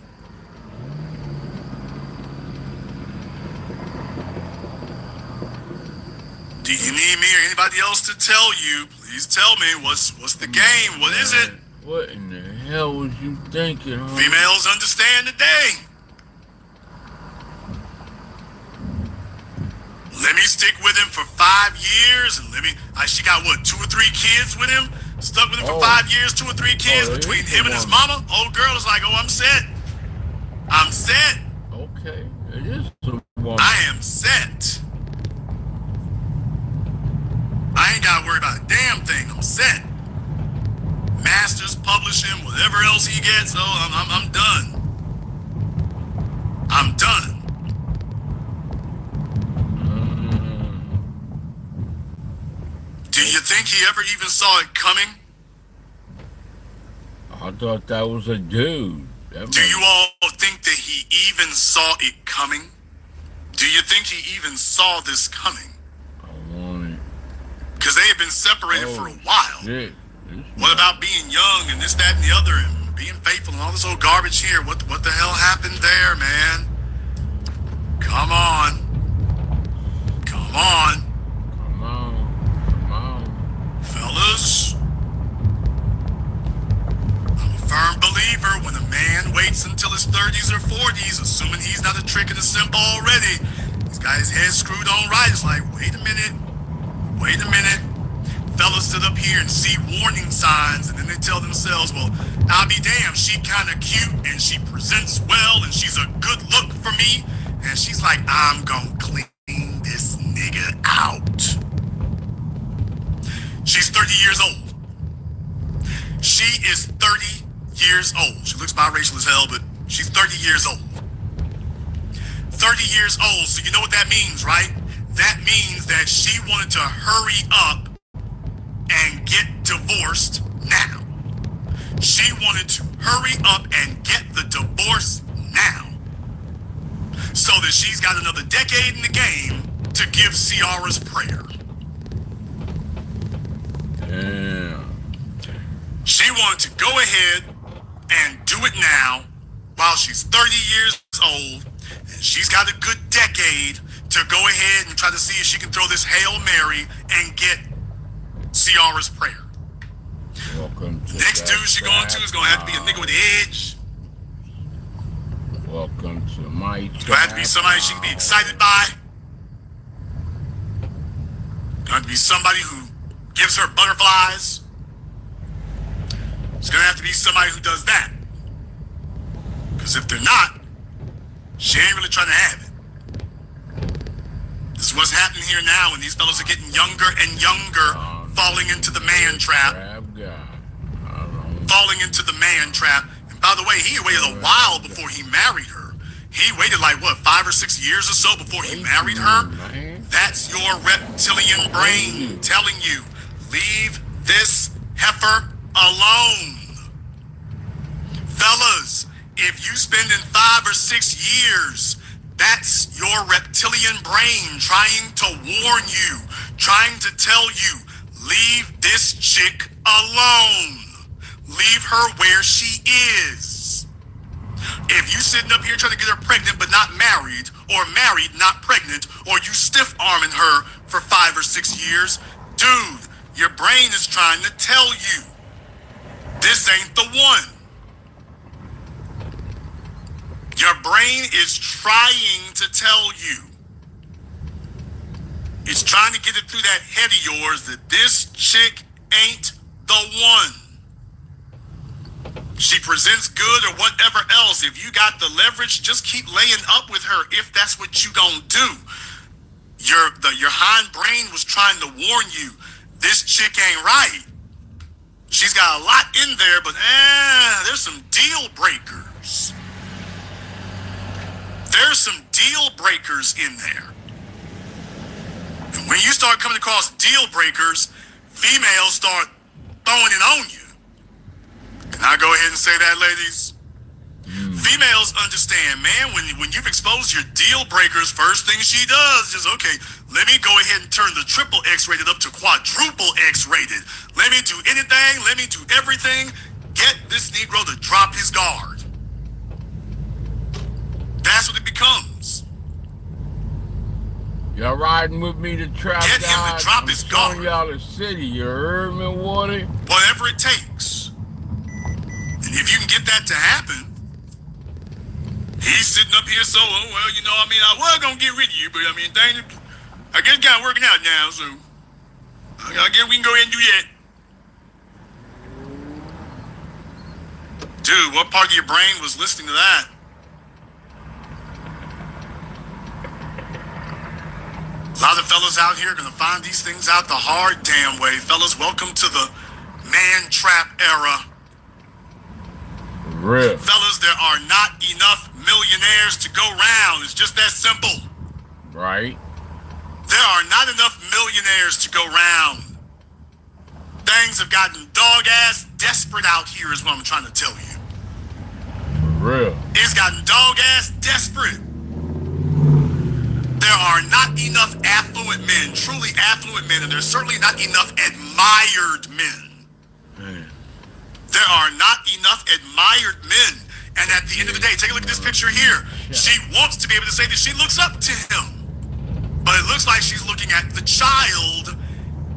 Do you need me or anybody else to tell you? Please tell me what's the game? What is it? What in the hell was you thinking, huh? Females understand today. Let me stick with him for 5 years, and she got what, 2 or 3 kids with him? Stuck with him for 5 years, 2 or 3 kids between him and his mama. Old girl is like, oh, I'm set. I'm set. Okay, it is a woman. I am set. I ain't gotta worry about a damn thing. I'm set. Masters, publishing, whatever else he gets. Oh, I'm done. I'm done. Do you think he ever even saw it coming? I thought that was a dude. Do you all think that he even saw it coming? Do you think he even saw this coming? I want it. Because they had been separated for a while. Shit. What about being young and this, that, and the other, and being faithful and all this old garbage here? What the hell happened there, man? Come on. Come on. Come on. Come on. Fellas. I'm a firm believer when a man waits until his 30s or 40s, assuming he's not a trick and a simp already, he's got his head screwed on right. It's like, wait a minute. Wait a minute. Fellas sit up here and see warning signs, and then they tell themselves, well, I'll be damned, she kind of cute, and she presents well, and she's a good look for me. And she's like, I'm gonna clean this nigga out. She's 30 years old. She is 30 years old. She looks biracial as hell, but she's 30 years old. 30 years old, so you know what that means, right? That means that she wanted to hurry up and get divorced now. She wanted to hurry up and get the divorce now, so that she's got another decade in the game to give Ciara's prayer. Damn. She wanted to go ahead and do it now while she's 30 years old, and she's got a good decade to go ahead and try to see if she can throw this Hail Mary and get Ciara's prayer. Welcome to Next dude she going to is going to have to be a nigga with the edge. Welcome to my It's going to have to be somebody she can be excited by. Going to be somebody who gives her butterflies. It's going to have to be somebody who does that. Because if they're not, she ain't really trying to have it. This is what's happening here now, and these fellas are getting younger and younger, falling into the man trap. Falling into the man trap. And by the way, he waited a while before he married her. He waited like, what, 5 or 6 years or so before he married her? That's your reptilian brain telling you, leave this heifer alone. Fellas, if you spending 5 or 6 years, that's your reptilian brain trying to warn you, trying to tell you, leave this chick alone. Leave her where she is. If you sitting up here trying to get her pregnant but not married, or married not pregnant, or you stiff arming her for 5 or 6 years, dude, your brain is trying to tell you, this ain't the one. Your brain is trying to tell you. It's trying to get it through that head of yours that this chick ain't the one. She presents good or whatever else. If you got the leverage, just keep laying up with her if that's what you gonna do. Your hind brain was trying to warn you, this chick ain't right. She's got a lot in there, but there's some deal breakers. breakers in there. And when you start coming across deal breakers, females start throwing it on you. Can I go ahead and say that, ladies? Females understand, man, when you've exposed your deal breakers, first thing she does is, okay, let me go ahead and turn the triple X rated up to quadruple X rated. Let me do anything, let me do everything. Get this Negro to drop his guard. That's what it becomes. Y'all riding with me to trap Get him guys? to drop I'm his showing guard. y'all the city, you heard me, Woody? Whatever it takes. And if you can get that to happen, he's sitting up here so, oh, well, you know, I mean, I was going to get rid of you, but I mean, things, I guess it's kind of working out now, so I guess we can go ahead and do that. Dude, what part of your brain was listening to that? A lot of fellas out here are going to find these things out the hard damn way. Fellas, welcome to the man trap era. Real. Fellas, there are not enough millionaires to go round. It's just that simple. Right. There are not enough millionaires to go round. Things have gotten dog-ass desperate out here is what I'm trying to tell you. Real. It's gotten dog-ass desperate. There are not enough affluent men, truly affluent men, and there's certainly not enough admired men. Man. There are not enough admired men. And at the end of the day, take a look at this picture here. She wants to be able to say that she looks up to him. But it looks like she's looking at the child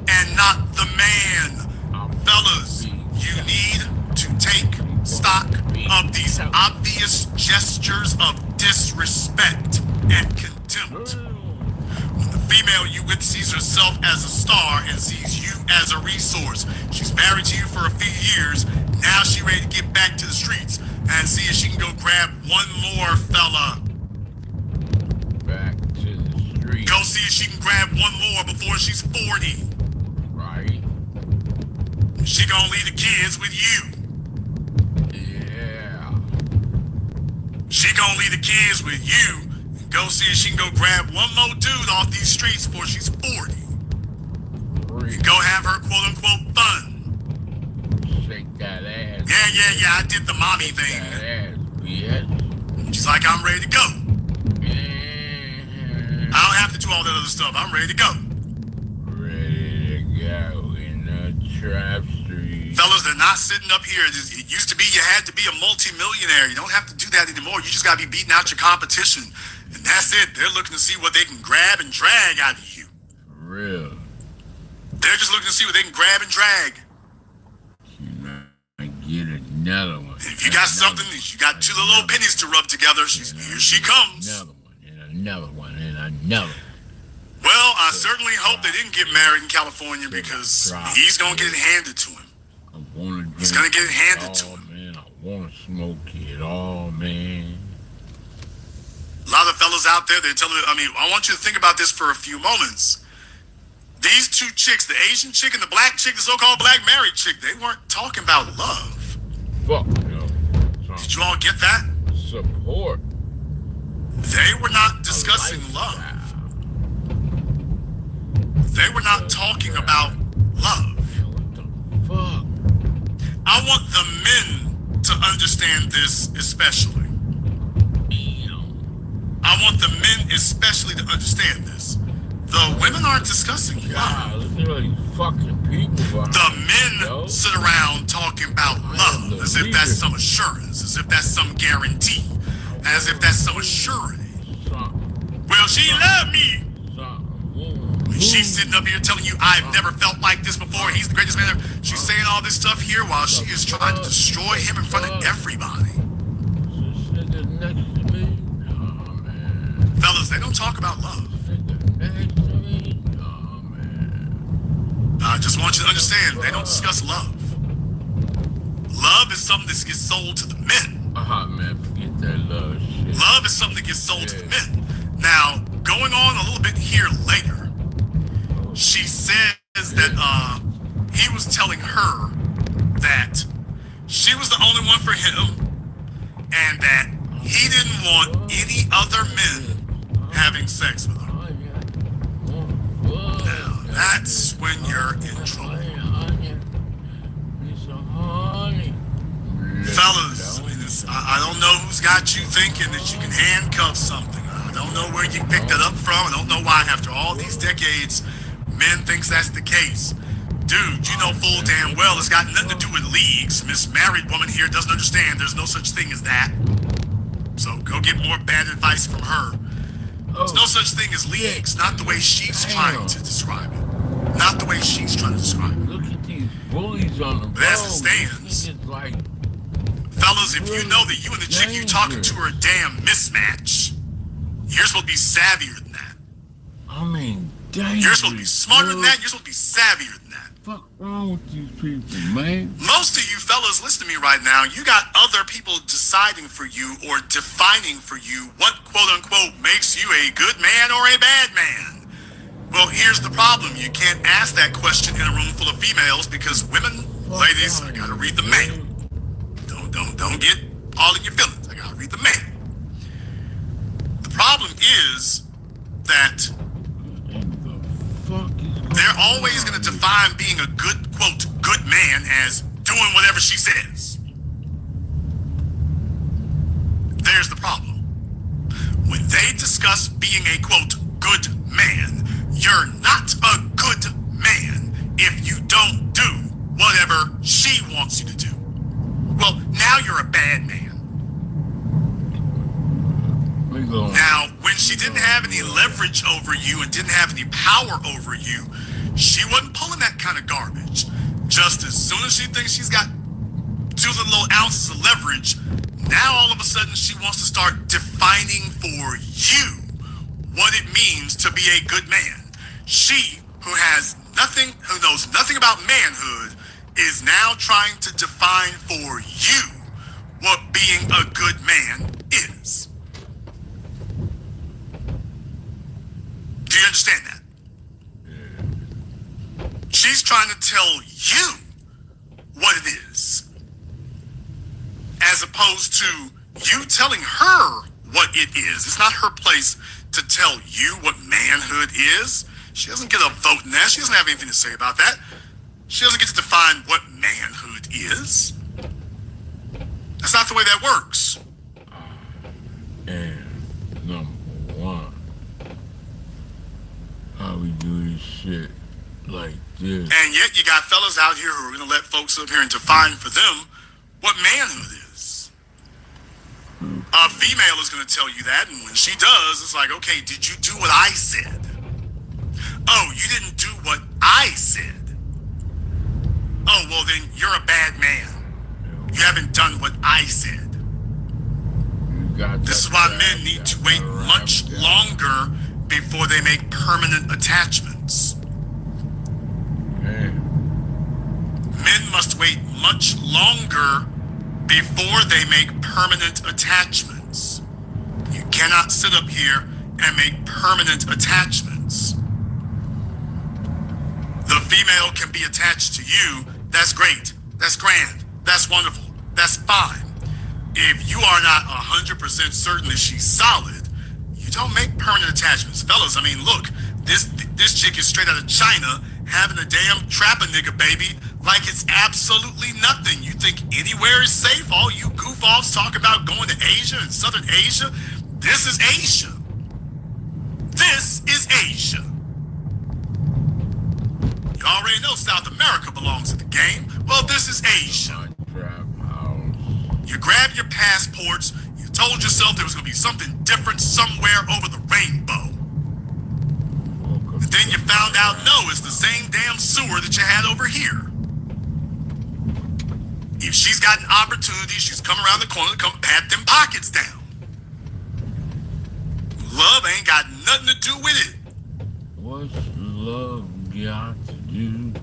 and not the man. Fellas, you need to take stock of these obvious gestures of disrespect and contempt. When the female you with sees herself as a star and sees you as a resource, she's married to you for a few years, now she's ready to get back to the streets and see if she can go grab one more fella. Back to the street. Go see if she can grab one more before she's 40. Right. She gonna leave the kids with you. Yeah. She gonna leave the kids with you and go see if she can go grab one more dude off these streets before she's 40. Real. Go have her quote-unquote fun. Shake that ass. Yeah, I did the mommy That thing. ass, bitch. She's like, I'm ready to go. Yeah. I don't have to do all that other stuff. I'm ready to go. Ready to go in the trap street. Fellas, they're not sitting up here. It used to be you had to be a multi-millionaire. You don't have to do that anymore. You just got to be beating out your competition. And that's it. They're looking to see what they can grab and drag out of you. Real. They're just looking to see what they can grab and drag. I get another one. And if you got something, you got two little pennies to rub together, here she comes. Another one, and another one, and another one. Well, I certainly hope they didn't get married in California because he's going to get it handed to him. I wanna drink. He's going to get it handed to him. Man, I wanna smoke it all, man. A lot of fellas out there, they're telling me, I want you to think about this for a few moments. These two chicks, the Asian chick and the black chick, the so-called black married chick, they weren't talking about love. Fuck no. Did you all get that? Support. They were not discussing love. They were not talking about love. Man, what the fuck? I want the men to understand this especially. I want the men especially to understand this. The women aren't discussing love. God, look at all these fucking people behind The me, men yo. sit around talking about love as if that's some assurance, as if that's some guarantee, as if that's some assurity. Well, she loved me. When she's sitting up here telling you, I've never felt like this before, he's the greatest man ever. She's saying all this stuff here while she is trying to destroy him in front of everybody. This nigga next to me? Nah, man. Fellas, they don't talk about love. This nigga next to me? Nah, man. I just want you to understand, they don't discuss love. Love is something that gets sold to the men. Man, forget that love shit. Love is something that gets sold to the men. Now, going on a little bit here later, she says that he was telling her that she was the only one for him and that he didn't want any other men having sex with her. Now, that's when you're in trouble. Fellas, I don't know who's got you thinking that you can handcuff something. I don't know where you picked it up from. I don't know why after all these decades, men thinks that's the case. Dude, you know full damn well it's got nothing to do with leagues. Miss Married Woman here doesn't understand there's no such thing as that. So go get more bad advice from her. There's no such thing as leagues, not the way she's trying to describe it. Not the way she's trying to describe it. Look at these bullies on the road. But as it stands, fellas, if you know that you and the chick you talking to are a damn mismatch, you're supposed to be savvier than that. I mean, dangerous. You're supposed to be smarter than that. You're supposed to be savvier than that. What the fuck wrong with these people, man? Most of you fellas, listen to me right now. You got other people deciding for you or defining for you what quote-unquote makes you a good man or a bad man. Well, here's the problem. You can't ask that question in a room full of females because women, ladies, I gotta read the mail. Don't get all in your feelings. I gotta read the mail. The problem is that they're always going to define being a good, quote, good man as doing whatever she says. There's the problem. When they discuss being a, quote, good man, you're not a good man if you don't do whatever she wants you to do. Well, now you're a bad man. Now, when she didn't have any leverage over you and didn't have any power over you, she wasn't pulling that kind of garbage. Just as soon as she thinks she's got 2 little ounces of leverage, now all of a sudden she wants to start defining for you what it means to be a good man. She, who knows nothing about manhood, is now trying to define for you what being a good man is. Do you understand that? She's trying to tell you what it is, as opposed to you telling her what it is. It's not her place to tell you what manhood is. She doesn't get a vote in that. She doesn't have anything to say about that. She doesn't get to define what manhood is. That's not the way that works. And number one, how we do this shit like this. And yet you got fellas out here who are going to let folks up here and define for them what manhood is. A female is going to tell you that, and when she does, it's like, okay, did you do what I said? Oh, you didn't do what I said. Oh, well then you're a bad man. You haven't done what I said. This is why men need to wait much longer before they make permanent attachments. Men must wait much longer before they make permanent attachments. You cannot sit up here and make permanent attachments. The female can be attached to you. That's great. That's grand. That's wonderful. That's fine. If you are not 100% certain that she's solid, you don't make permanent attachments. Fellas, I mean, look, this chick is straight out of China having a damn trapper nigga baby like it's absolutely nothing. You think anywhere is safe? All you goof-offs talk about going to Asia and Southern Asia? This is Asia. This is Asia. You already know South America belongs in the game. Well, this is Asia. You grabbed your passports, you told yourself there was going to be something different somewhere over the rainbow. And then you found out, no, it's the same damn sewer that you had over here. If she's got an opportunity, she's come around the corner to come pat them pockets down. Love ain't got nothing to do with it. What's love got to do?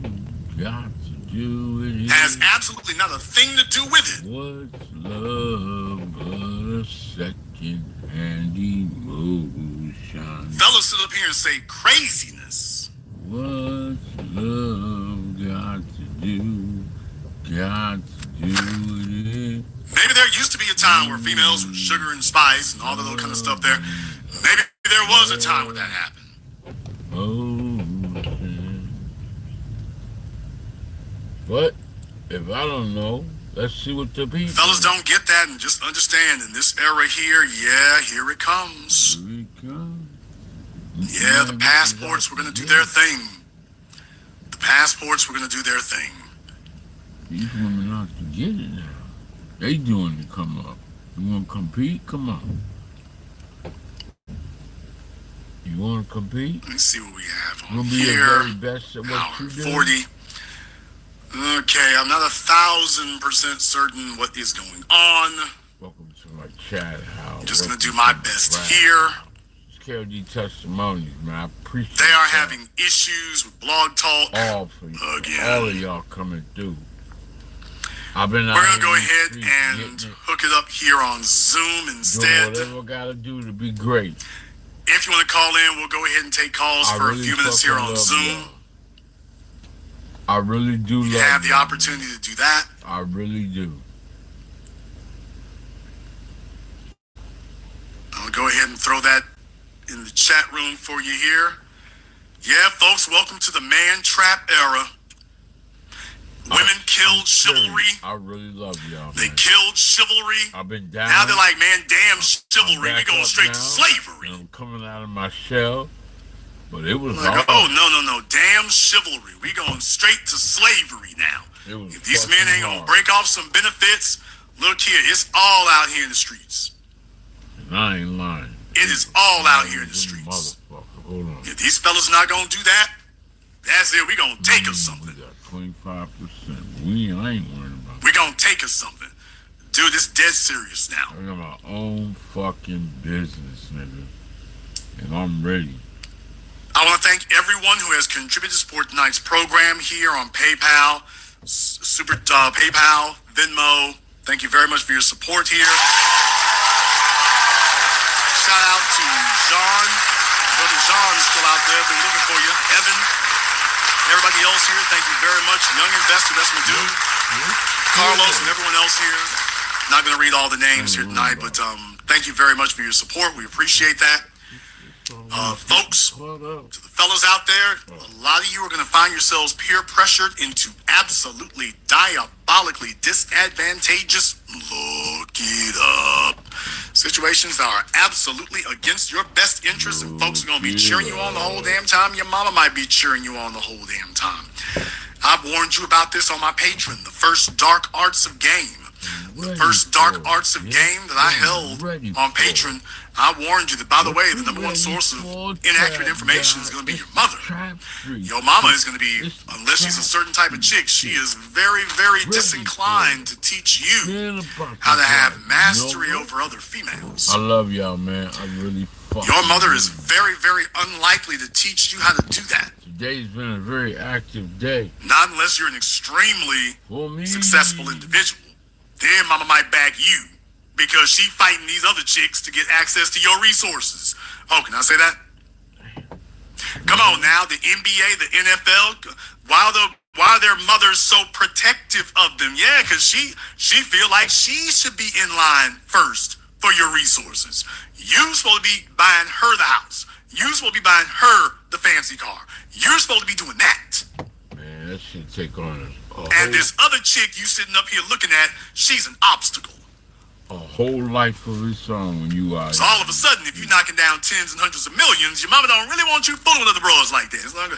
Got to do with it? Has absolutely not a thing to do with it. What's love but a second-hand emotion? Fellas sit up here and say craziness. What's love got to do? Got to do with it? Maybe there used to be a time where females were sugar and spice and all that little kind of stuff there. Maybe there was a time when that happened. Oh, but if I don't know, let's see what the people. Fellas don't get that, and just understand in this era here, yeah, here it comes. Here it comes. Yeah, the passports were going to do their thing. The passports were going to do their thing. These women not to get it now. They doing to come up. You want to compete? Come on. You want to compete? Let me see what we have on You'll be here. your very best at what Hour you do. 40. Okay, I'm not 1,000% certain what is going on. Welcome to my chat house. I'm just going to do my best here. It's KOD Testimonies, man. I appreciate They are y'all. having issues with Blog Talk. all for you. Again. All of y'all coming through. I've been We're going to go ahead and hook it up here on Zoom doing instead. whatever I gotta do to be great. If you want to call in, we'll go ahead and take calls I for really a few minutes here fucking on love Zoom. y'all. I really do love You have the y'all, opportunity to do that. man. I really do. I'll go ahead and throw that in the chat room for you here. Yeah, folks, welcome to the man trap era. Women killed chivalry. I really love y'all, They man. killed chivalry. I've been down. Now they're like, man, damn chivalry. back We going up straight to now, slavery. and I'm coming out of my shell. But it was Like, hard. oh, no. Damn chivalry. We going straight to slavery now. It was If these men fucking ain't gonna hard. break off some benefits, look here, it's all out here in the streets. And I ain't lying. It is all out here in the This streets. Motherfucker, hold on. If these fellas not gonna do that, that's it. We gonna take us We something. got 25%. I ain't worried about it. We gonna take us something. Dude, it's dead serious now. I got my own fucking business, nigga. And I'm ready. I want to thank everyone who has contributed to support tonight's program here on PayPal, PayPal, Venmo. Thank you very much for your support here. Shout out to John. Brother John is still out there. Been looking for you. Evan. Everybody else here, thank you very much. Young investor, that's my dude. Carlos and everyone else here. Not going to read all the names here tonight, but thank you very much for your support. We appreciate that. Folks, Hold up. to the fellas out there, a lot of you are going to find yourselves peer pressured into absolutely diabolically disadvantageous, look it up, situations that are absolutely against your best interests, and folks are going to be cheering you on the whole damn time. Your mama might be cheering you on the whole damn time. I've warned you about this on my Patreon, the first Dark Arts of Game. The first Dark Arts of Game that I held on Patreon, I warned you that, by the way, the number one source of inaccurate information is going to be your mother. Your mama is going to be, unless she's a certain type of chick, she is very, very disinclined to teach you how to have mastery over other females. I love y'all, man. I really fucking Your mother is do. very, very unlikely to teach you how to do that. Today's been a very active day Not unless you're an extremely for me. successful individual. Then mama might back you because she fighting these other chicks to get access to your resources. Oh, can I say that? Come on now, the NBA, the NFL, why are their mothers so protective of them? Yeah, because she feel like she should be in line first for your resources. You supposed to be buying her the house. You supposed to be buying her the fancy car. You're supposed to be doing that. Man, that shit take on And this other chick you sitting up here looking at, she's an obstacle. a whole life of its own when you are. So all of a sudden, if you're knocking down tens and hundreds of millions, your mama don't really want you fooling other bros like that. It's like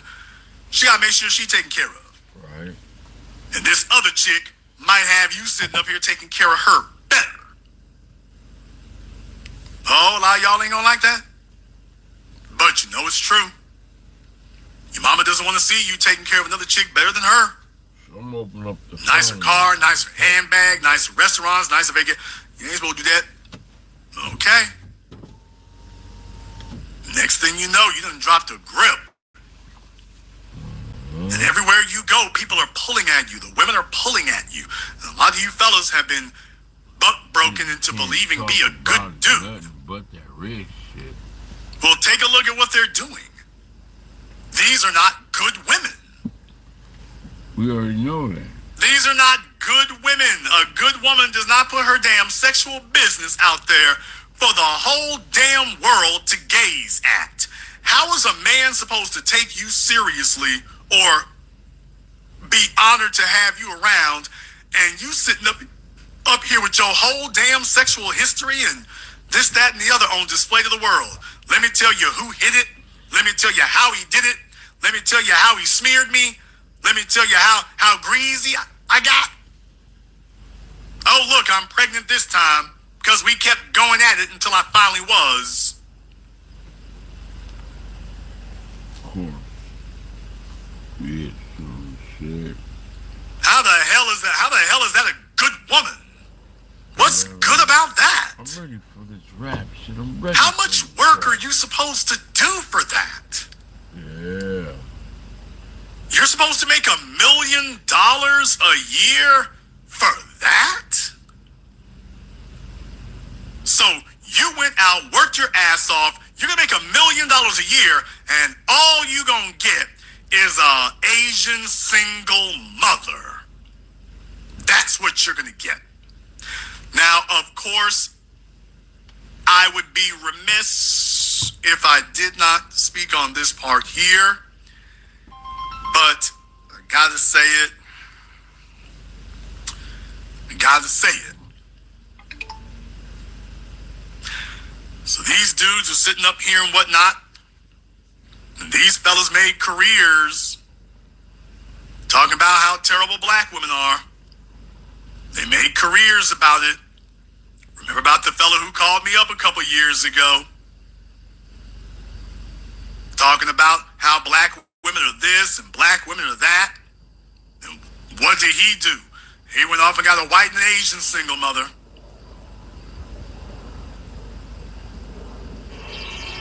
she gotta make sure she's taken care of. Right. And this other chick might have you sitting up here taking care of her better. Oh, a lot of y'all ain't gonna like that? But you know it's true. Your mama doesn't want to see you taking care of another chick better than her. I'm opening up the Nicer phone. car, nicer handbag, nicer restaurants, nicer vacation. You ain't supposed to do that. Okay. Next thing you know, you done dropped a grip. And everywhere you go, people are pulling at you. The women are pulling at you. And a lot of you fellas have been butt broken into believing be a good dude. Nothing but that red shit. Well, take a look at what they're doing. These are not good women. We already know that. These are not good women. A good woman does not put her damn sexual business out there for the whole damn world to gaze at? How is a man supposed to take you seriously or be honored to have you around, and you sitting up here with your whole damn sexual history and this, that, and the other on display to the world? Let me tell you who hit it. Let me tell you how he did it. Let me tell you how he smeared me. Let me tell you how greasy I got. Oh, look, I'm pregnant this time because we kept going at it until I finally was. Cool. Bitch, oh shit. How the hell is that? How the hell is that a good woman? What's good about that? I'm ready for this rap shit. I'm ready. How much work are you supposed to do for that? Yeah. You're supposed to make $1 million a year for that? So you went out, worked your ass off. You're gonna make $1 million a year, and all you gonna get is a Asian single mother. That's what you're gonna get. Now, of course, I would be remiss if I did not speak on this part here, but I gotta say it. I gotta say it. So these dudes are sitting up here and whatnot, and these fellas made careers talking about how terrible black women are. They made careers about it. Remember about the fella who called me up a couple years ago, talking about how black women are this and black women are that. And what did he do? He went off and got a white and Asian single mother.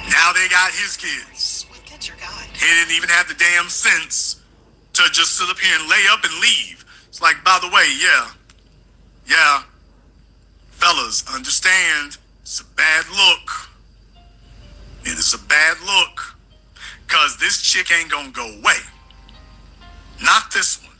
Now they got his kids. Get your guy. He didn't even have the damn sense to just sit up here and lay up and leave. It's like, by the way, yeah, fellas, understand, it's a bad look. It is a bad look. Because this chick ain't gonna go away. Not this one.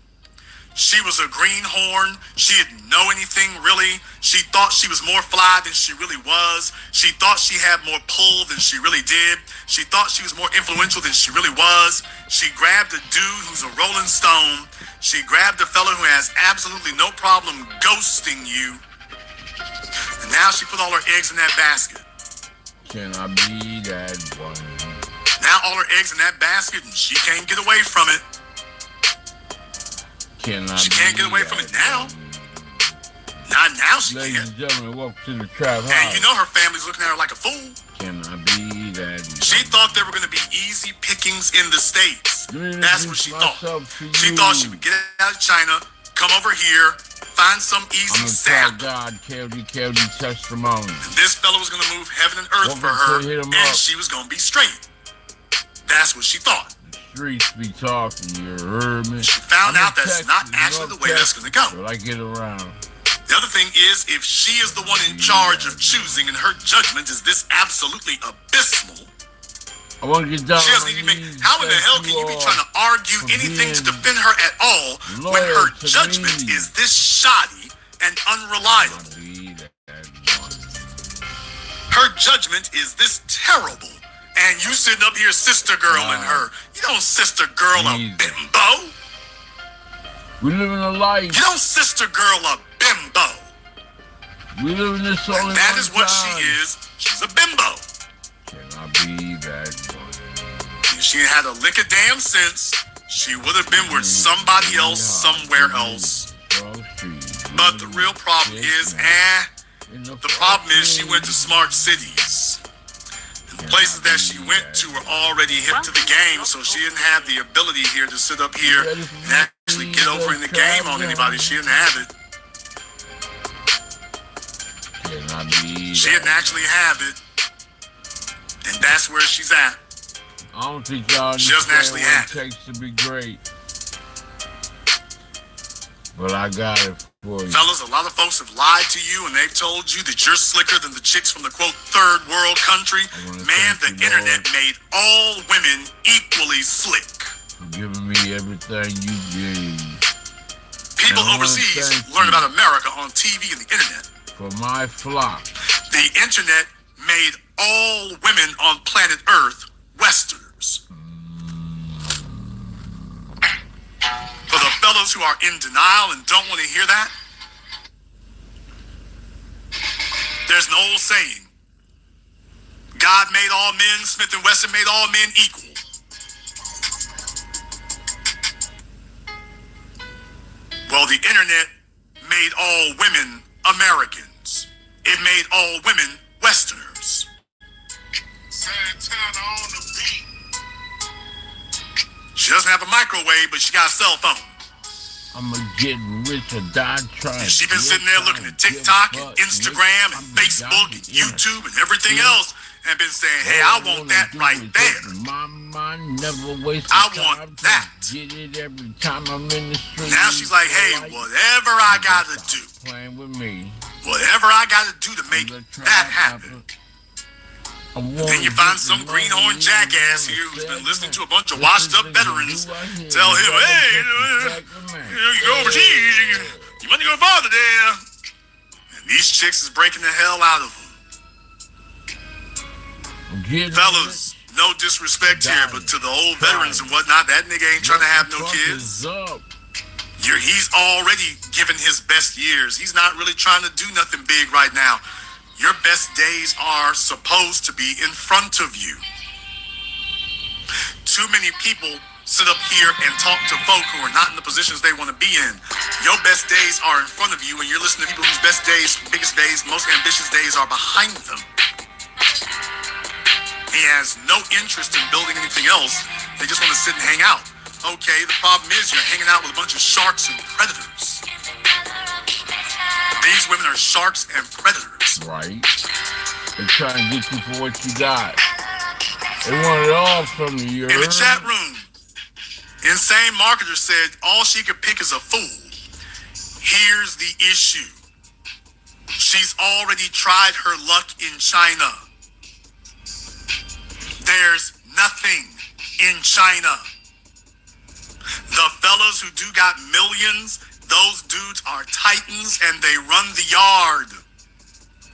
She was a greenhorn. She didn't know anything, really. She thought she was more fly than she really was. She thought she had more pull than she really did. She thought she was more influential than she really was. She grabbed a dude who's a rolling stone. She grabbed a fella who has absolutely no problem ghosting you. And now she put all her eggs in that basket. Can I be that one? Now all her eggs in that basket, and she can't get away from it. She can't get away from it now. Not now she Ladies can't. and gentlemen, welcome to the Trap And House. you know her family's looking at her like a fool. Can I be that She thought there were going to be easy pickings in the States. That's what she thought. She thought she would get out of China, come over here, find some easy I'm sap. God, KOD Testimonies. And this fella was going to move heaven and earth for her, and she was going to be straight. That's what she thought. Streets be talking, you heard me? She found out that's not actually the way that's going to go. But I get around. The other thing is, if she is the one in charge of choosing and her judgment is this absolutely abysmal, I want to get down. she doesn't even make. How in the hell can you be trying to argue anything to defend her at all when her judgment is this shoddy and unreliable? Her judgment is this terrible. And you sitting up here sister girling her. You don't sister girl a bimbo. We live in a life. You don't sister girl a bimbo. We live in this only And that one is what time. she is. She's a bimbo. Can I be that one? If she had a lick of damn sense, she would have been with somebody else somewhere else. But the real problem is, the problem is she went to smart cities. The places that she went to were already hip to the game, so she didn't have the ability here to sit up here and actually get over in the game on anybody. She didn't have it. She didn't actually have it. And that's where she's at. I don't think y'all She doesn't actually understand have what it takes to be great. But I got it for you. Fellas, a lot of folks have lied to you and they've told you that you're slicker than the chicks from the quote third world country. Man, the internet made all women equally slick. For giving me everything you gave. People overseas learn about America on TV and the internet. For my flock. The internet made all women on planet are in denial and don't want to hear that, there's an old saying, God made all men, Smith & Wesson made all men equal. Well, the internet made all women Americans. It made all women Westerners. Santana on the beat. She doesn't have a microwave, but she got a cell phone. I'ma get rich or die trying. And she been sitting there looking at TikTok and Instagram and Facebook and YouTube and everything else and been saying, hey, I want that right there. My mind never wastes I want that. Get it every time I'm in the street. Now she's like, hey, whatever I gotta do, playing with me. whatever I gotta do to make that happen. Then you find some greenhorn jackass here who's been listening to a bunch of washed up veterans tell him, hey, you go overseas, you money go farther there. And these chicks is breaking the hell out of them. Fellas, no disrespect here, but to the old veterans and whatnot, that nigga ain't trying to have no kids. He's already given his best years. He's not really trying to do nothing big right now. Your best days are supposed to be in front of you. Too many people sit up here and talk to folk who are not in the positions they want to be in. Your best days are in front of you, and you're listening to people whose best days, biggest days, most ambitious days are behind them. He has no interest in building anything else. They just want to sit and hang out. Okay, the problem is you're hanging out with a bunch of sharks and predators. These women are sharks and predators. Right. They're trying to get you for what you got. They want it all from you. In the chat room, Insane Marketer said all she could pick is a fool. Here's the issue. She's already tried her luck in China. There's nothing in China. The fellas who do got millions, those dudes are titans and they run the yard.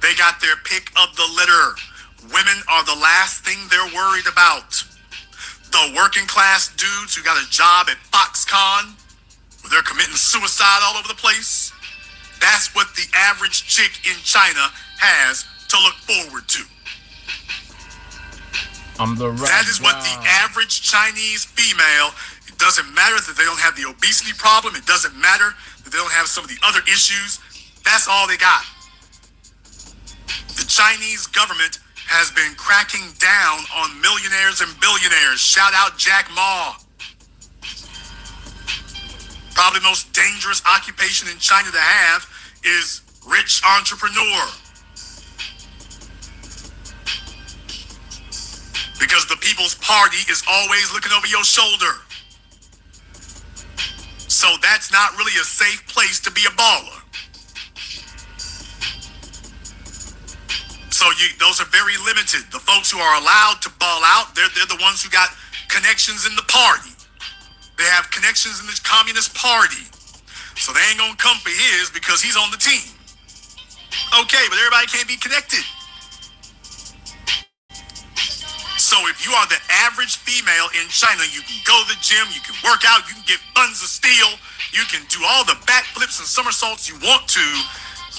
They got their pick of the litter. Women are the last thing they're worried about. The working class dudes who got a job at Foxconn, where they're committing suicide all over the place, that's what the average chick in China has to look forward to. That is what the average Chinese female, it doesn't matter that they don't have the obesity problem, it doesn't matter that they don't have some of the other issues, that's all they got. The Chinese government has been cracking down on millionaires and billionaires. Shout out Jack Ma. Probably the most dangerous occupation in China to have is rich entrepreneur. Because the People's Party is always looking over your shoulder. So that's not really a safe place to be a baller. So those are very limited. The folks who are allowed to ball out, they're the ones who got connections in the party. They have connections in the Communist Party. So they ain't gonna come for his because he's on the team. Okay, but everybody can't be connected. So if you are the average female in China, you can go to the gym, you can work out, you can get buns of steel, you can do all the backflips and somersaults you want to.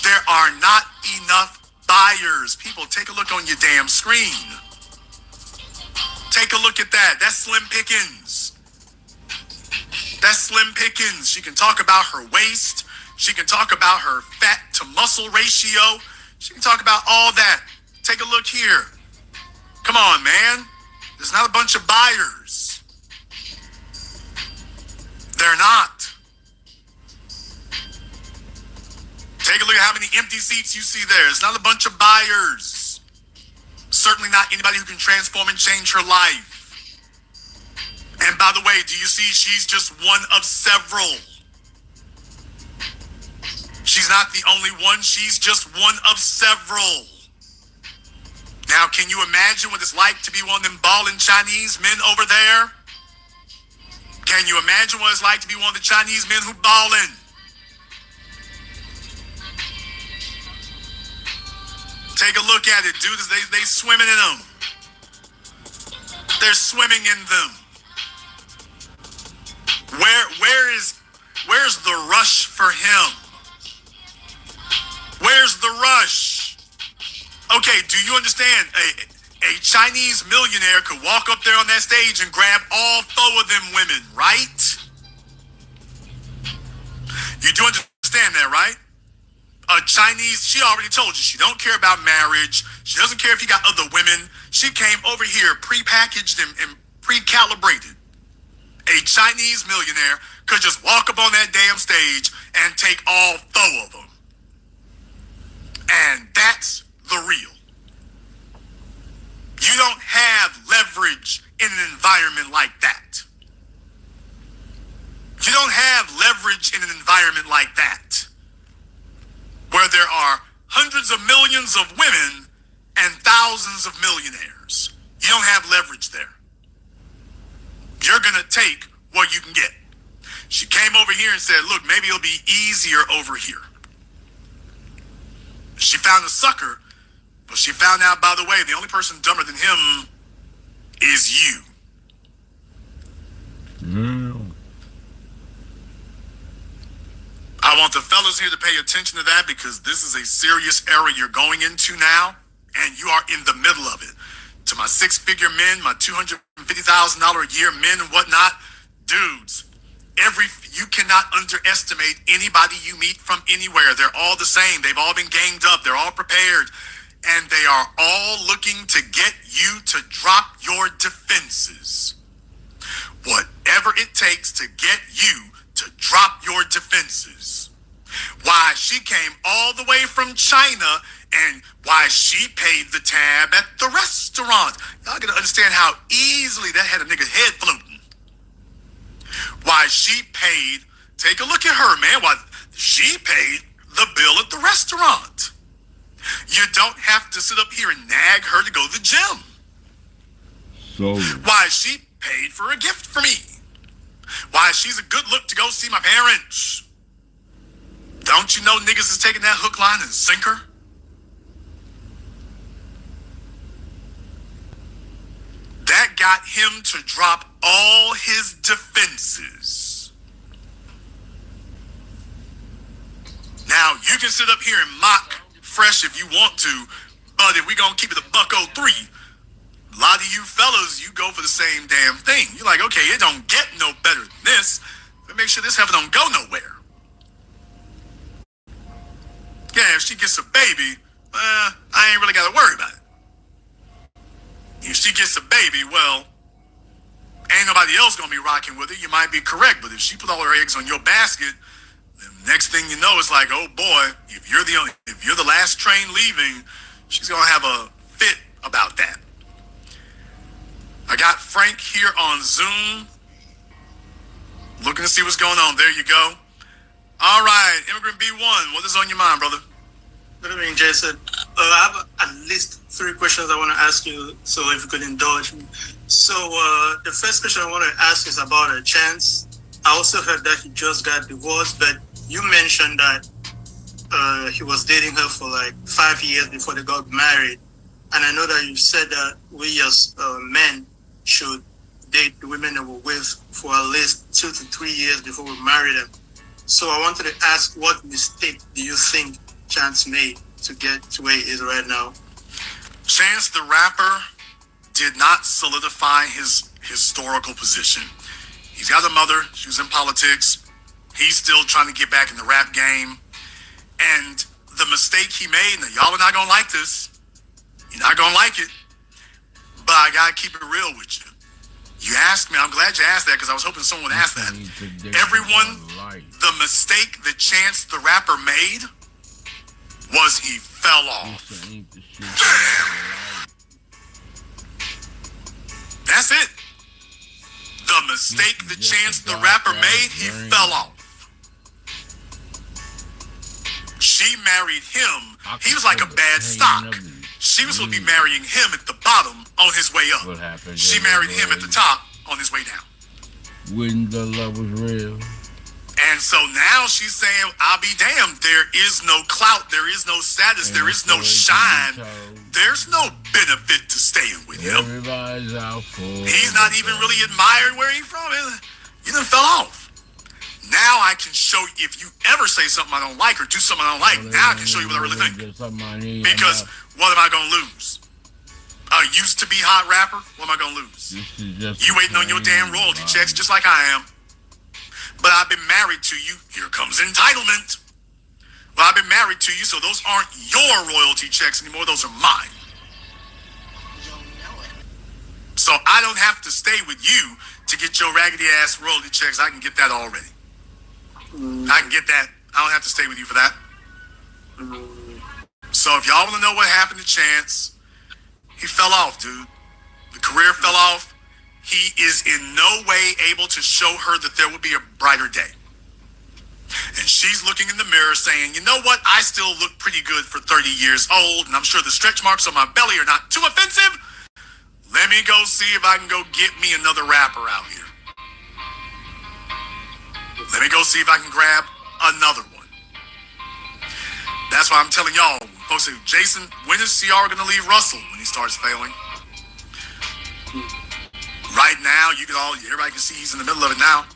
There are not enough buyers. People, take a look on your damn screen. Take a look at that. That's Slim Pickens. That's Slim Pickens. She can talk about her waist. She can talk about her fat to muscle ratio. She can talk about all that. Take a look here. Come on, man. There's not a bunch of buyers. They're not. Take a look at how many empty seats you see there. It's not a bunch of buyers. Certainly not anybody who can transform and change her life. And by the way, do you see she's just one of several? She's not the only one. She's just one of several. Now, can you imagine what it's like to be one of them balling Chinese men over there? Can you imagine what it's like to be one of the Chinese men who balling? Take a look at it, dude. They swimming in them. They're swimming in them. Where is Where's the rush for him? Where's the rush? Okay, do you understand? A Chinese millionaire could walk up there on that stage and grab all four of them women, right? You do understand that, right? A Chinese, she already told you, she don't care about marriage. She doesn't care if you got other women. She came over here pre-packaged and pre-calibrated. A Chinese millionaire could just walk up on that damn stage and take all four of them. And that's the real. You don't have leverage in an environment like that. You don't have leverage in an environment like that, where there are hundreds of millions of women and thousands of millionaires. You don't have leverage there. You're going to take what you can get. She came over here and said, look, maybe it'll be easier over here. She found a sucker, but she found out, by the way, the only person dumber than him is you. I want the fellas here to pay attention to that, because this is a serious era you're going into now, and you are in the middle of it. To my six-figure men, my $250,000 a year men and whatnot, dudes, you cannot underestimate anybody you meet from anywhere. They're all the same. They've all been ganged up. They're all prepared. And they are all looking to get you to drop your defenses. Whatever it takes to get you to drop your defenses. Why she came all the way from China, and why she paid the tab at the restaurant. Y'all gotta understand how easily that had a nigga head floating. Why she paid, take a look at her, man. Why she paid the bill at the restaurant. You don't have to sit up here and nag her to go to the gym. So why she paid for a gift for me. Why she's a good look to go see my parents. Don't you know niggas is taking that hook, line, and sinker? That got him to drop all his defenses. Now, you can sit up here and mock Fresh if you want to, but if we gonna keep it a $103, a lot of you fellas, you go for the same damn thing. You're like, okay, it don't get no better than this, but make sure this heifer don't go nowhere. Yeah, if she gets a baby, I ain't really gotta worry about it. If she gets a baby, well, ain't nobody else gonna be rocking with her. You might be correct, but if she put all her eggs on your basket, then next thing you know, it's like, oh boy, if you're the last train leaving, she's gonna have a fit about that. I got Frank here on Zoom, looking to see what's going on. There you go. All right, Immigrant B1, what is on your mind, brother? Good evening, Jason. I have at least 3 questions I want to ask you, so if you could indulge me. So the first question I want to ask is about a Chance. I also heard that he just got divorced, but you mentioned that he was dating her for like 5 years before they got married. And I know that you said that we as men should date the women that we're with for at least 2 to 3 years before we marry them. So I wanted to ask, what mistake do you think Chance made to get to where he is right now? Chance the Rapper did not solidify his historical position. He's got a mother, she was in politics. He's still trying to get back in the rap game. And the mistake he made, now y'all are not gonna like this. You're not gonna like it. But I gotta keep it real with you. You asked me, I'm glad you asked that, because I was hoping someone would ask that. Everyone, the mistake that Chance the Rapper made was he fell off. That's it. The mistake that Chance the Rapper made, he fell off. She married him. He was like a bad stock. She was supposed to be marrying him at the bottom on his way up. She married him at the top on his way down. When the love was real. And so now she's saying, I'll be damned. There is no clout. There is no status. There is no shine. There's no benefit to staying with him. He's not even really admired where he's from. You done fell off. Now I can show you, if you ever say something I don't like or do something I don't like, now I can show you what I really think. Because what am I going to lose? A used to be hot rapper? What am I going to lose? You waiting on your damn royalty checks just like I am. But I've been married to you. Here comes entitlement. Well, I've been married to you, so those aren't your royalty checks anymore. Those are mine. So I don't have to stay with you to get your raggedy ass royalty checks. I can get that already. I can get that. I don't have to stay with you for that. So if y'all want to know what happened to Chance, he fell off, dude. The career fell off. He is in no way able to show her that there would be a brighter day. And she's looking in the mirror saying, you know what? I still look pretty good for 30 years old, and I'm sure the stretch marks on my belly are not too offensive. Let me go see if I can go get me another rapper out here. Let me go see if I can grab another one. That's why I'm telling y'all, folks say, Jason, when is CR going to leave Russell when he starts failing? Right now, everybody can see he's in the middle of it now.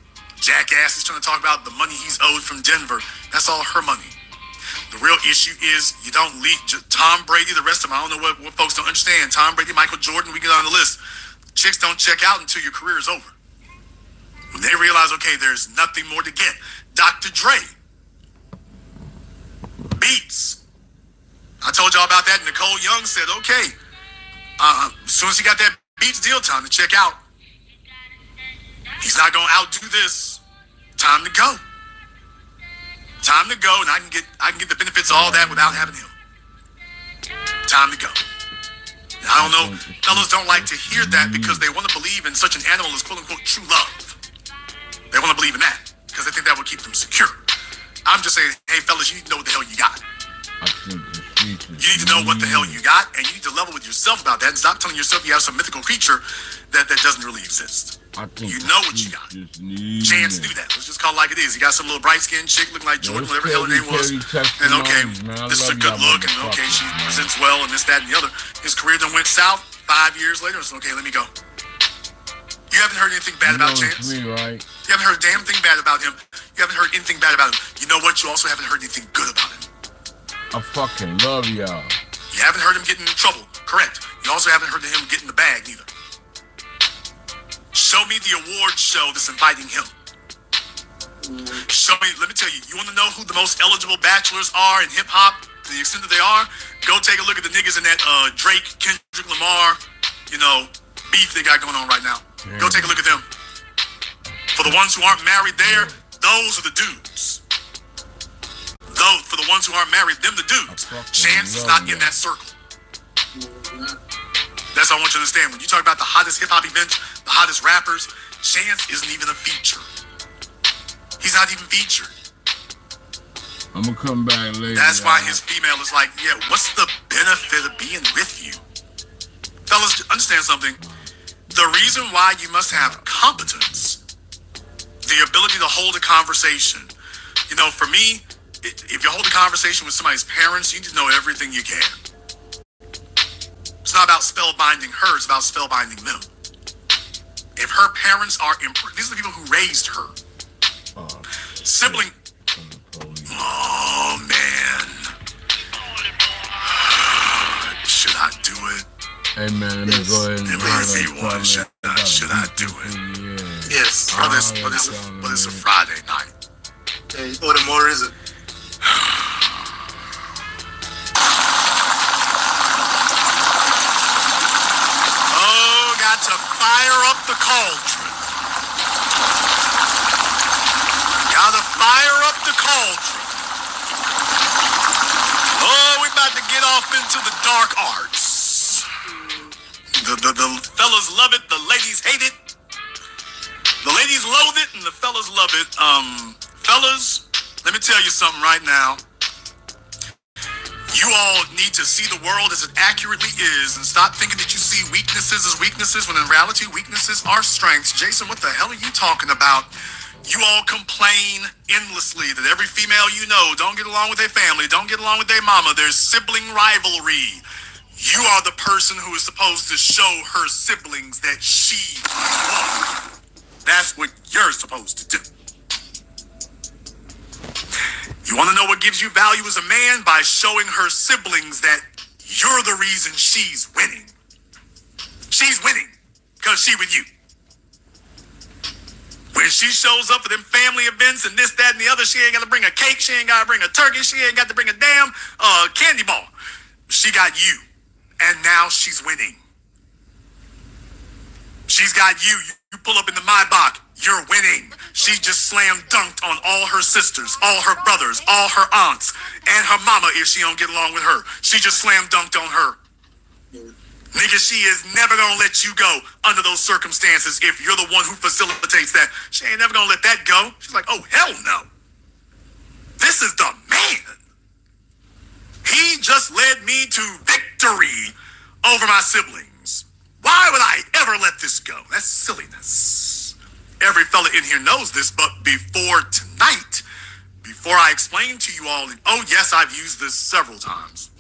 Jackass is trying to talk about the money he's owed from Denver. That's all her money. The real issue is you don't leave Tom Brady, the rest of them. I don't know what folks don't understand. Tom Brady, Michael Jordan, we get on the list. Chicks don't check out until your career is over. When they realize, okay, there's nothing more to get. Dr. Dre. Beats. I told y'all about that. Nicole Young said, okay, as soon as he got that Beats deal, time to check out. He's not going to outdo this. Time to go. Time to go, and I can get the benefits of all that without having him. Time to go. And I don't know, fellas don't like to hear that because they want to believe in such an animal as quote-unquote true love. They want to believe in that because they think that will keep them secure. I'm just saying, hey, fellas, you need to know what the hell you got. You need to know what the hell you got, and you need to level with yourself about that and stop telling yourself you have some mythical creature that doesn't really exist. You know what you got. Chance do that. Let's just call it like it is. He got some little bright-skinned chick looking like Jordan, whatever the hell her name was. And okay, this is a good look, and okay, she presents well, and this, that, and the other. His career done went south. 5 years later, it's okay, let me go. You haven't heard anything bad about Chance? Me, right? You haven't heard a damn thing bad about him. You haven't heard anything bad about him. You know what? You also haven't heard anything good about him. I fucking love y'all. You haven't heard him getting in trouble. Correct. You also haven't heard of him getting the bag, neither. Show me the award show that's inviting him. Show me, let me tell you, you want to know who the most eligible bachelors are in hip-hop, to the extent that they are? Go take a look at the niggas in that Drake, Kendrick Lamar, beef they got going on right now. Yeah. Go take a look at them. For the ones who aren't married there, those are the dudes. Though, for the ones who aren't married, them the dudes. Chance is not in that circle. That's what I want you to understand. When you talk about the hottest hip-hop events, the hottest rappers, Chance isn't even a feature. He's not even featured. I'm gonna come back later. That's why his female is like, yeah, what's the benefit of being with you? Fellas, understand something. The reason why you must have competence, the ability to hold a conversation. For me, if you hold a conversation with somebody's parents, you need to know everything you can. It's not about spellbinding her, it's about spellbinding them. If her parents are these are the people who raised her. Sibling. Oh, man. Should I do it? Hey, man, let me go ahead and Should I do it? Yeah. Yes. But it's a Friday night. Hey, what more is it? Got to fire up the cauldron. Gotta fire up the cauldron. Oh, we're about to get off into the dark arts. The fellas love it, the ladies hate it. The ladies loathe it, and the fellas love it. Fellas, let me tell you something right now. You all need to see the world as it accurately is and stop thinking that you see weaknesses as weaknesses when in reality, weaknesses are strengths. Jason, what the hell are you talking about? You all complain endlessly that every female you know don't get along with their family, don't get along with their mama. There's sibling rivalry. You are the person who is supposed to show her siblings that she won. That's what you're supposed to do. You want to know what gives you value as a man? By showing her siblings that you're the reason she's winning. She's winning because she with you. When she shows up for them family events and this, that, and the other, she ain't got to bring a cake. She ain't got to bring a turkey. She ain't got to bring a damn candy bar. She got you. And now she's winning. She's got you. You pull up in the Maybach. You're winning. She just slam dunked on all her sisters, all her brothers, all her aunts, and her mama if she don't get along with her. She just slam dunked on her. Nigga, she is never gonna let you go under those circumstances if you're the one who facilitates that. She ain't never gonna let that go. She's like, oh, hell no. This is the man. He just led me to victory over my siblings. Why would I ever let this go? That's silliness. Every fella in here knows this, but before tonight, before I explain to you all, oh yes, I've used this several times.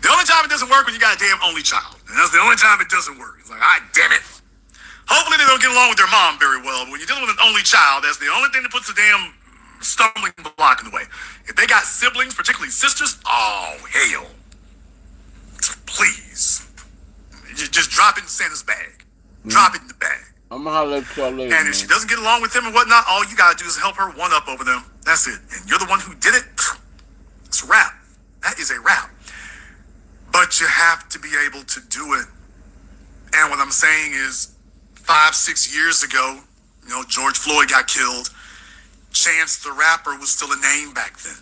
The only time it doesn't work when you got a damn only child. And that's the only time it doesn't work. It's like, damn it. Hopefully they don't get along with their mom very well. But when you're dealing with an only child, that's the only thing that puts a damn stumbling block in the way. If they got siblings, particularly sisters, oh, hell. Please. Just drop it in Santa's bag. Drop it in the bag. I'm gonna holler at y'all later. And if she doesn't get along with them and whatnot, all you gotta do is help her one up over them. That's it. And you're the one who did it. It's a wrap. That is a wrap. But you have to be able to do it. And what I'm saying is 5-6 years ago, George Floyd got killed. Chance the Rapper was still a name back then.